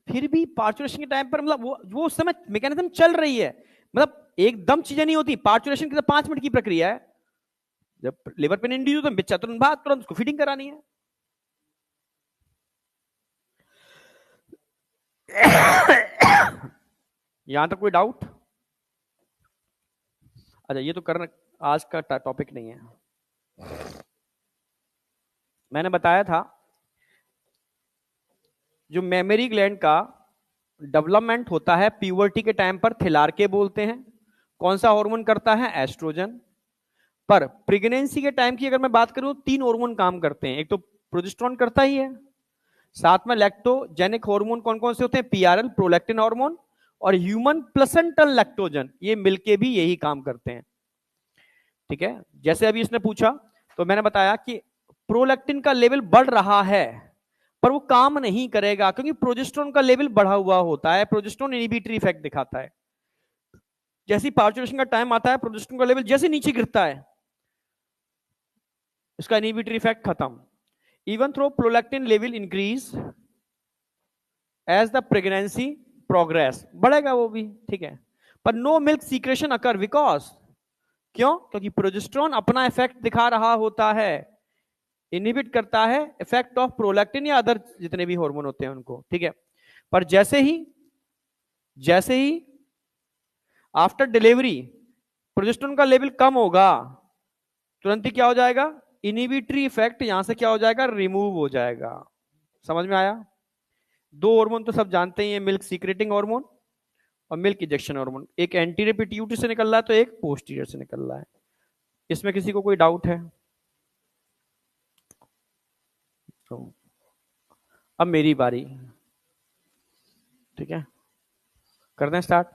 फिर भी पार्चुरेशन के टाइम पर, मतलब वो उस समय मैकेनिज्म चल रही है, मतलब एकदम चीजें नहीं होती। पार्चुरेशन की तो 5 मिनट की प्रक्रिया है। जब लिवर पेन इंड्यूस हो तो बच्चा तुरंत बाद तुरंत उसको फीडिंग करानी है। यहां तक कोई डाउट? अच्छा, ये तो करना आज का टॉपिक नहीं है। मैंने बताया था जो मेमोरी ग्लैंड का डेवलपमेंट होता है प्यूबर्टी के टाइम पर, थिलारके बोलते हैं। कौन सा हार्मोन करता है? एस्ट्रोजन। पर प्रेगनेंसी के टाइम की अगर मैं बात करूं, 3 हार्मोन काम करते हैं। एक तो प्रोजेस्टेरोन करता ही है, साथ में लैक्टोजेनिक हार्मोन कौन कौन से होते हैं? पीआरएल, प्रोलैक्टिन हार्मोन, और ह्यूमन प्लेसेंटल लैक्टोजन, ये मिलके भी यही काम करते हैं। ठीक है, जैसे अभी इसने पूछा तो मैंने बताया कि प्रोलैक्टिन का लेवल बढ़ रहा है पर वो काम नहीं करेगा क्योंकि प्रोजेस्टेरोन का लेवल बढ़ा हुआ होता है। प्रोजेस्टेरोन इनहिबिटरी इफेक्ट दिखाता है। जैसे पार्चुरेशन का टाइम आता है, प्रोजेस्टेरोन का लेवल जैसे नीचे गिरता है, इसका इनहिबिटरी इफेक्ट खत्म। Even through prolactin level increase as the pregnancy progress, बढ़ेगा वो भी, ठीक है। पर no milk secretion occur because, क्यों? क्योंकि प्रोजेस्टेरोन अपना इफेक्ट दिखा रहा होता है, इनहिबिट करता है इफेक्ट ऑफ प्रोलैक्टिन या अदर जितने भी हार्मोन होते हैं उनको, ठीक है। पर जैसे ही आफ्टर डिलीवरी प्रोजेस्टेरोन का लेवल कम होगा, तुरंत ही क्या हो जाएगा? इनहिबिटरी इफेक्ट यहां से क्या हो जाएगा? रिमूव हो जाएगा। समझ में आया? 2 हार्मोन तो सब जानते ही हैं, मिल्क सीक्रेटिंग हार्मोन और मिल्क इंजेक्शन हार्मोन। एक एंटीरियर पिट्यूटरी से निकल रहा है तो एक पोस्टीरियर से निकल रहा है। इसमें किसी को कोई डाउट है? तो अब मेरी बारी, ठीक है, कर दें स्टार्ट।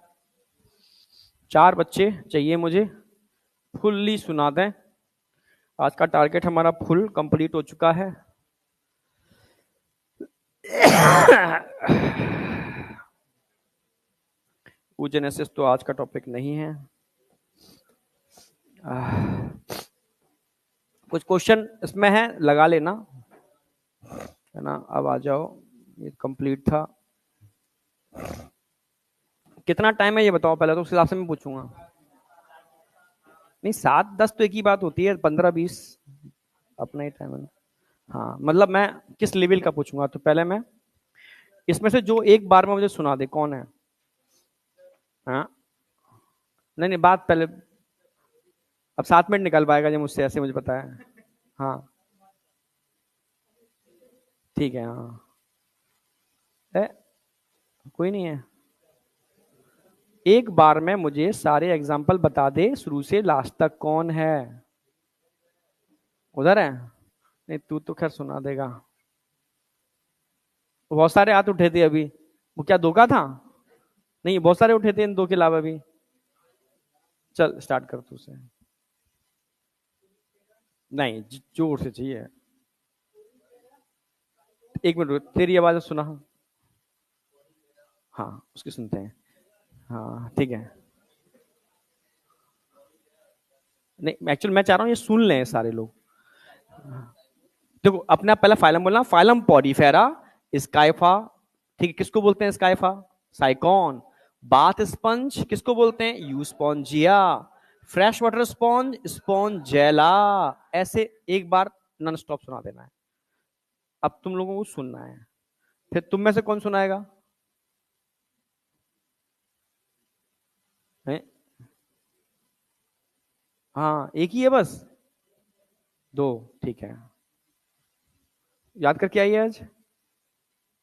4 बच्चे चाहिए मुझे, फुल्ली सुना दें। आज का टारगेट हमारा फुल कंप्लीट हो चुका है। oogenesis तो आज का टॉपिक नहीं है। कुछ क्वेश्चन इसमें है, लगा लेना, है ना। अब आ जाओ, ये कंप्लीट था। कितना टाइम है ये बताओ पहले, तो उस हिसाब से मैं पूछूंगा। नहीं, 7-10 तो एक ही बात होती है, 15-20 अपना ही टाइम है। हाँ, मतलब मैं किस लेवल का पूछूंगा, तो पहले मैं इसमें से जो एक बार में मुझे सुना दे कौन है। हाँ, नहीं नहीं, बात पहले, अब 7 मिनट निकल पाएगा जो मुझसे, ऐसे मुझे पता है। हाँ ठीक है, हाँ। ए, कोई नहीं है, एक बार में मुझे सारे एग्जाम्पल बता दे शुरू से लास्ट तक कौन है। उधर है? नहीं, तू तो खैर सुना देगा। बहुत सारे हाथ उठे थे अभी, वो क्या 2 का था? नहीं, बहुत सारे उठे थे इन 2 के अलावा भी। चल स्टार्ट कर तू से। नहीं, जोर से चाहिए। 1 मिनट रुक, तेरी आवाज सुना। हाँ, उसकी सुनते हैं। हाँ ठीक है। नहीं, एक्चुअली मैं चाह रहा हूँ ये सुन लें सारे लोग। देखो, अपना पहला फाइलम बोलना, फाइलम पॉडीफेरा, स्काइफा। ठीक है, किसको बोलते हैं स्काइफा? साइकॉन। बाथ स्पंज किसको बोलते हैं? Euspongia. Fresh water sponge, Spongilla. ऐसे एक बार नॉन स्टॉप सुना देना है। अब तुम लोगों को सुनना है, फिर तुम में से कौन सुनाएगा? है? हाँ, एक ही है बस? 2, ठीक है। याद करके आइए आज।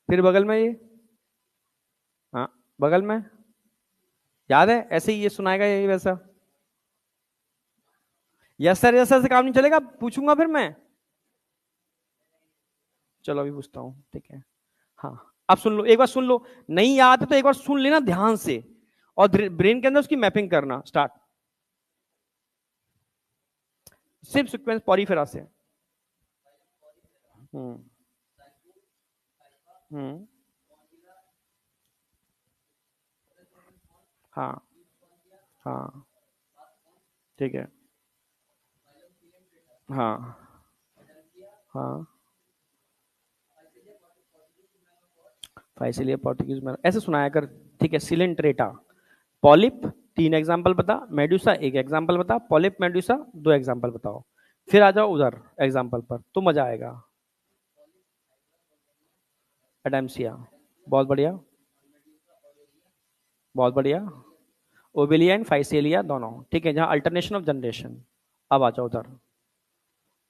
फिर बगल में ये, हाँ, बगल में याद है, ऐसे ही ये सुनाएगा यही वैसा। यस सर से काम नहीं चलेगा, पूछूंगा फिर मैं। चलो अभी पूछता हूँ, ठीक है। हाँ, अब सुन लो, एक बार सुन लो। नहीं याद है तो एक बार सुन लेना ध्यान से, और ब्रेन के अंदर उसकी मैपिंग करना। स्टार्ट। सिर्फ सीक्वेंस पॉलीफेरा से। हम्म। हम्म। हाँ। हाँ ठीक है। हाँ। हाँ, फाइसिलिया पोर्टुगीज में ऐसे सुनाया कर, ठीक है। सिलेंट्रेटा। पॉलिप 3 एग्जाम्पल बता, मेडुसा 1 एग्जाम्पल बता, पॉलिप मेडुसा 2 एग्जाम्पल बताओ। फिर आ जाओ उधर एग्जाम्पल पर, तो मजा आएगा। एडेम्सिया, बहुत बढ़िया। बहुत बढ़िया। ओबिलिया एंड फाइसेलिया दोनों, ठीक है, जहां अल्टरनेशन ऑफ जनरेशन। अब आ जाओ उधर।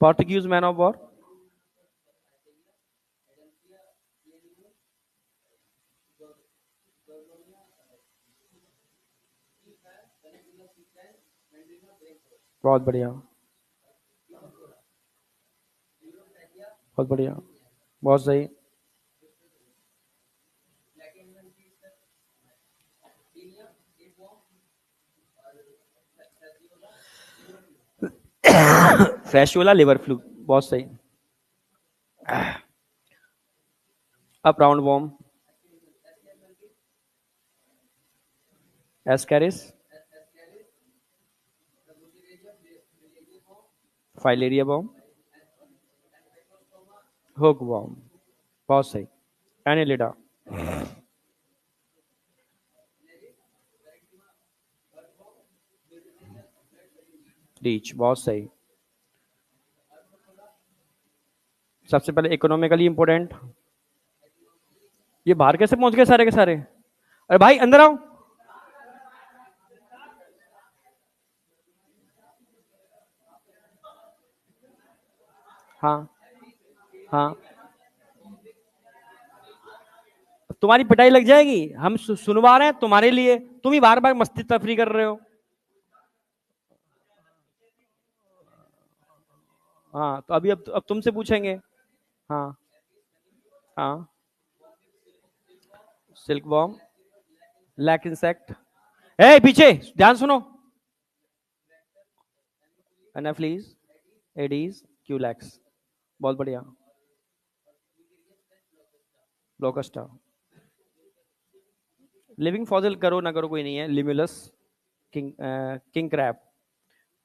Portuguese man of war. बहुत बढ़िया, बहुत बढ़िया, बहुत सही। फ्रेशोला लिवर फ्लू, बहुत सही। अब roundworm. Ascaris. Filaria worm. Hookworm, बहुत सही। एनिलिडा। रीच, बहुत सही। सबसे पहले इकोनॉमिकली इंपोर्टेंट। ये बाहर कैसे पहुंच गए सारे के सारे? अरे भाई अंदर आओ। हाँ, हाँ। तुम्हारी पिटाई लग जाएगी, हम सुनवा रहे हैं तुम्हारे लिए, तुम ही बार बार मस्ती तफरी कर रहे हो। हाँ तो अभी अब तुमसे पूछेंगे। हाँ, हाँ। सिल्क बॉम। Lac insect. ए पीछे ध्यान सुनो। एनाफ्लीज। एडीज। क्यूलैक्स। बहुत बढ़िया। लोकस्टा। लिविंग फॉसिल करो ना करो कोई नहीं है, लिमुलस। King crab.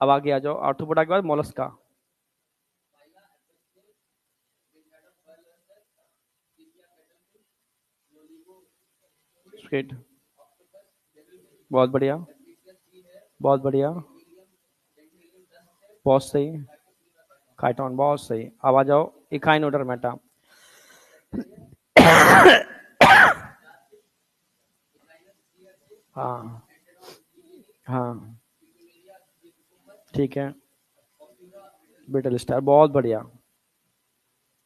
अब आगे आ जाओ, आर्थ्रोपोडा के बाद मोलस्का। स्क्विड। बहुत बढ़िया, बहुत बढ़िया, बहुत सही। काइटोन, बहुत सही। अब आ जाओ इकाइनोडर्मेटा। हाँ, हाँ। ठीक है। बिटल स्टार, बहुत बढ़िया।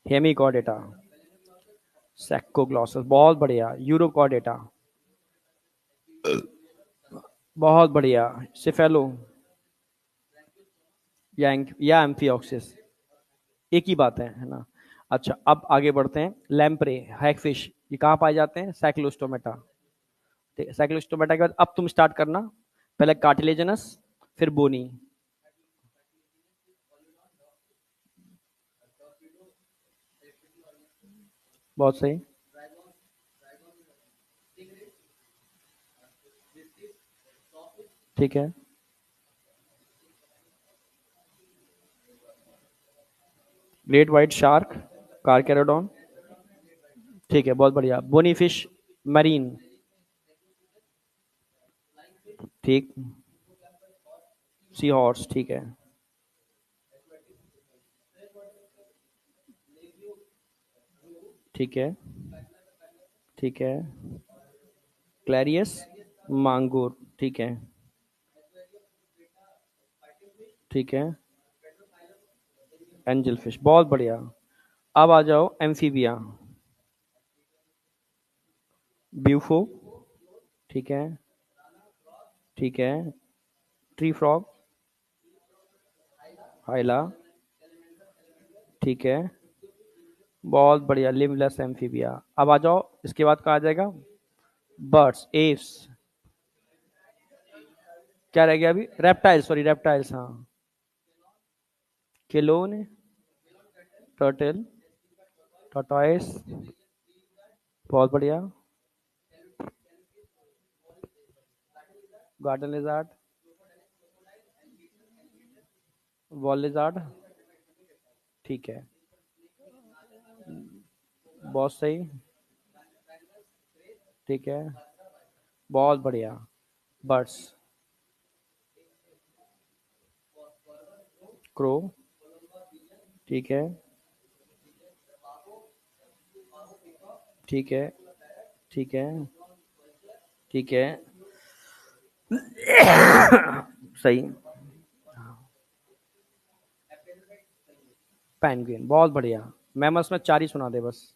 हेमिकॉर्डेटा। सैक्कोग्लॉसस, बहुत बढ़िया। यूरोकॉर्डेटा। बहुत बढ़िया। सिफेलो। या एम्फिऑक्सिस। एक ही बात है ना? अच्छा, अब आगे बढ़ते हैं। लैम्प्रे। हैगफिश। ये कहाँ पाए जाते हैं? साइक्लोस्टोमेटा। साइक्लोस्टोमेटा के बाद अब तुम स्टार्ट करना। पहले कार्टिलेजनस, फिर बोनी। बहुत सही। ठीक है। Great white shark. कारकेरोडॉन। ठीक है, बहुत बढ़िया। Bony fish. मरीन। ठीक। सी हॉर्स, ठीक है। ठीक है। ठीक है। क्लैरियस। मांगूर, ठीक है। ठीक है। एंजल फिश, बहुत बढ़िया। अब आ जाओ एम्फीबिया। ब्यूफो। ठीक है। ठीक है। Tree frog. हाइला। ठीक है। बहुत बढ़िया, लिमलेस एम्फीबिया। अब आ जाओ, इसके बाद कहा जाएगा बर्ड्स, एव्स। क्या रह गया अभी? रेप्टाइल्स, सॉरी रेप्टाइल्स, हाँ। केलोन। टर्टल। टॉर्टोइस। बहुत बढ़िया। Garden lizard. Wall lizard. ठीक है। बहुत सही। ठीक है। बहुत बढ़िया। बर्ड्स। क्रो। ठीक है। ठीक है। ठीक है। ठीक है। सही। पेंगुइन, बहुत बढ़िया। मैमल्स में 4 ही सुना दे बस।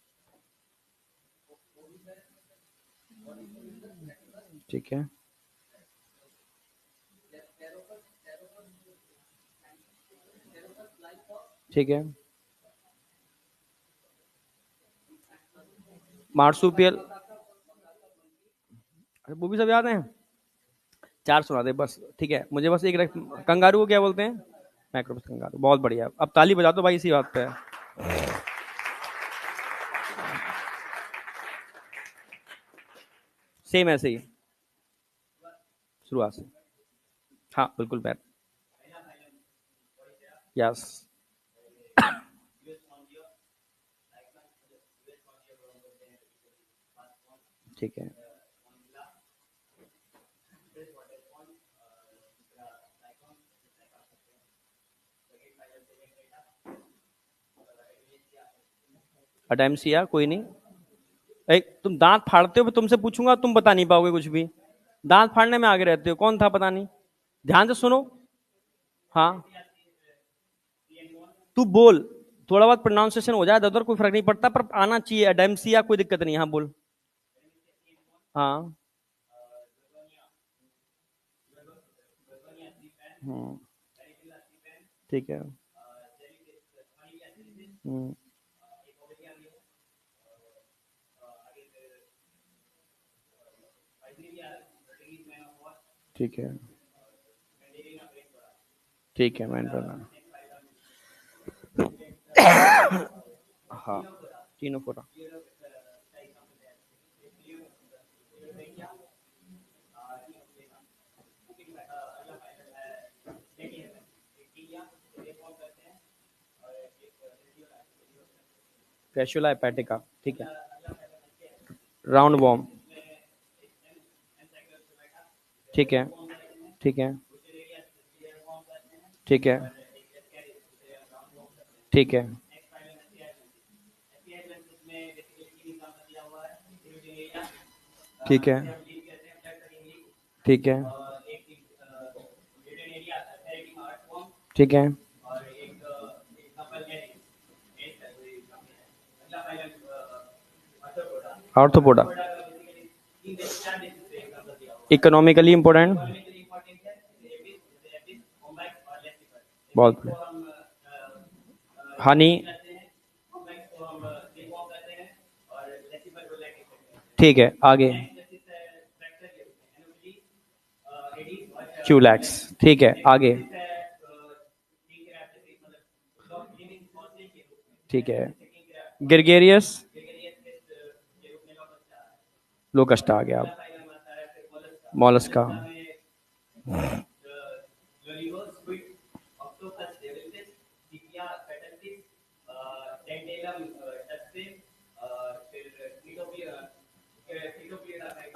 ठीक है। ठीक है। मार्सुपियल, वो भी सब याद है। 4 सुना दे बस, ठीक है, मुझे बस एक कंगारू को क्या बोलते हैं? मैक्रोबस कंगारू, बहुत बढ़िया। अब ताली बजा दो भाई इसी बात पे। सेम ऐसे ही शुरुआत से। हाँ बिल्कुल बैट। यस। ठीक है। अडेम्सिया, कोई नहीं। तुम दांत फाड़ते हो, तुमसे पूछूंगा तुम बता नहीं पाओगे कुछ भी। दांत फाड़ने में आगे रहते हो, कौन था पता नहीं। ध्यान से सुनो। हाँ, तू बोल। थोड़ा बहुत प्रोनाउंसिएशन हो जाए इधर, कोई फर्क नहीं पड़ता, पर आना चाहिए। अडेम्सिया, कोई दिक्कत नहीं। हाँ बोल। हाँ। हम्म, ठीक है। हम्म, ठीक है। ठीक है, मैं हाँ, तीनों फोटा। कैशुला हेपेटिका, ठीक है। राउंड वॉर्म, ठीक है। ठीक है। ठीक है। ठीक है। ठीक है। ठीक है। ठीक है। आर्थ्रोपोडा, इकोनॉमिकली इंपोर्टेंट, बहुत हनी, ठीक है। आगे, क्यूलैक्स, ठीक है। आगे, ठीक है। ग्रेगेरियस, लोकस्ट आ गया। मॉलस्का,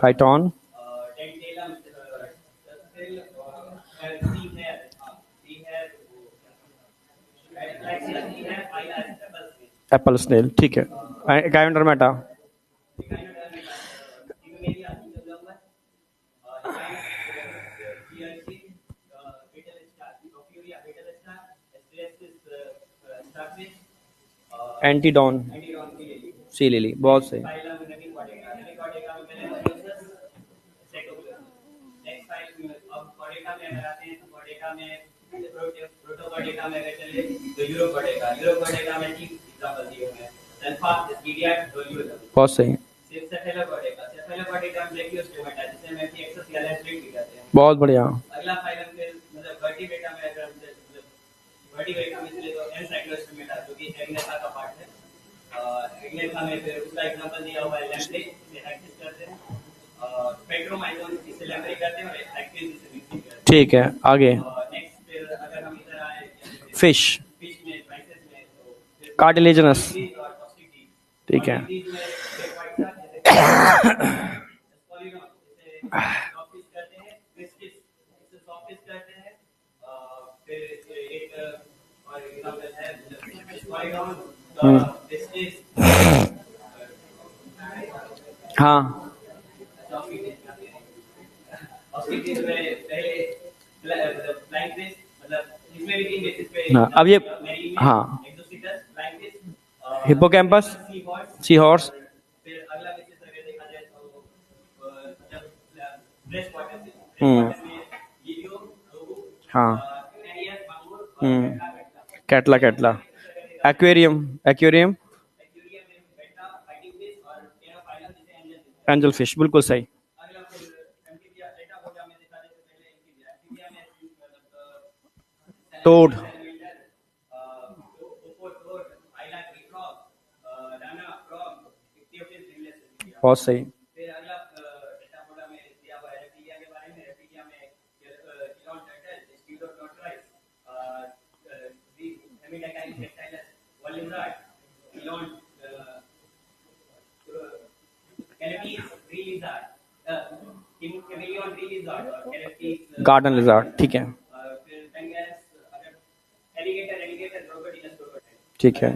काइटोन, एप्पल स्नेल, ठीक है। गायोडर्मेटा, एंटीडोन, सी लिली, बहुत सही। बहुत सही। बहुत बढ़िया। ठीक है। आगे, फिश, कार्टिलेजनस, ठीक है। हम्म, हाँ। हाँ अब ये, हाँ, हिप्पोकैम्पस, सी हॉर्स, हम्म, हाँ, catla, catla, aquarium, aquarium, angel fish, बिल्कुल सही। टोड, बहुत सही। गार्डन लिजार्ड, ठीक है, ठीक है,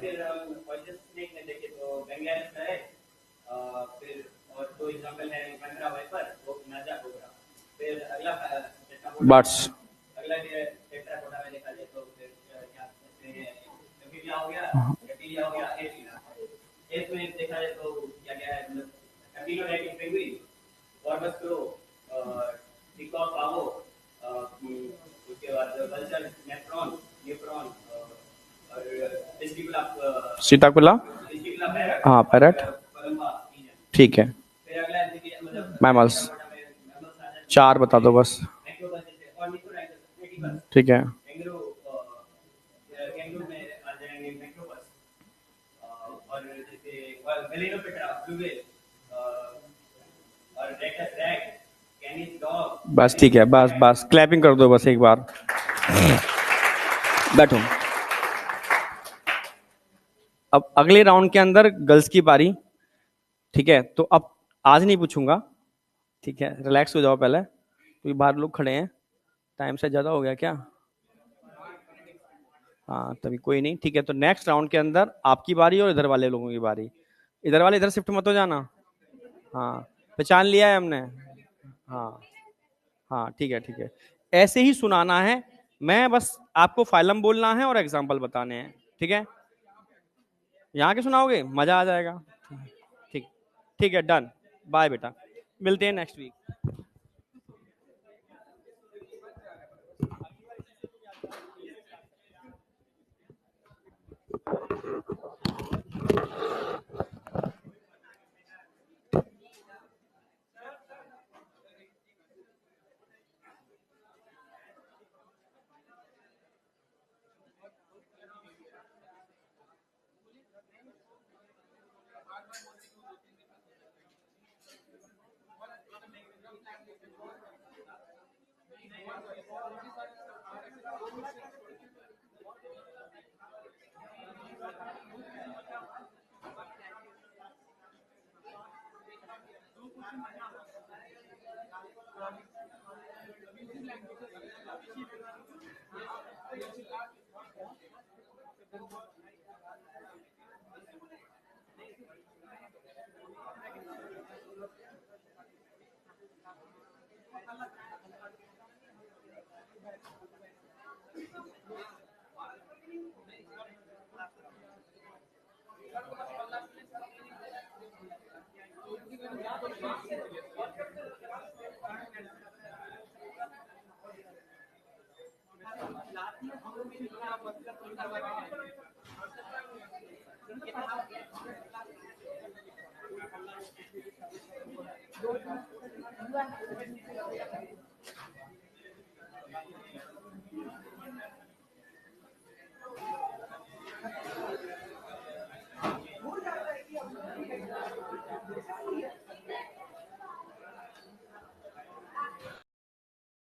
बर्ड्स, सीताकुला, हाँ, पैरट, ठीक है, मैमल्स, 4 बता दो बस, ठीक है, बस ठीक है, बस बस क्लैपिंग कर दो बस एक बार, बैठो। अब अगले राउंड के अंदर गर्ल्स की बारी, ठीक है, तो अब आज नहीं पूछूंगा, ठीक है, रिलैक्स हो जाओ पहले, क्योंकि बाहर लोग खड़े हैं, टाइम से ज्यादा हो गया क्या? हाँ तभी कोई नहीं, ठीक है, तो नेक्स्ट राउंड के अंदर आपकी बारी और इधर वाले लोगों की बारी। इधर वाले इधर शिफ्ट मत हो जाना। हाँ, पहचान लिया है हमने। हाँ, हाँ, ठीक है, ठीक है, ऐसे ही सुनाना है, मैं बस आपको फाइलम बोलना है और एग्जाम्पल बताने हैं, ठीक है? यहाँ के सुनाओगे, मजा आ जाएगा। ठीक, ठीक है, डन, बाय बेटा, मिलते हैं नेक्स्ट वीक।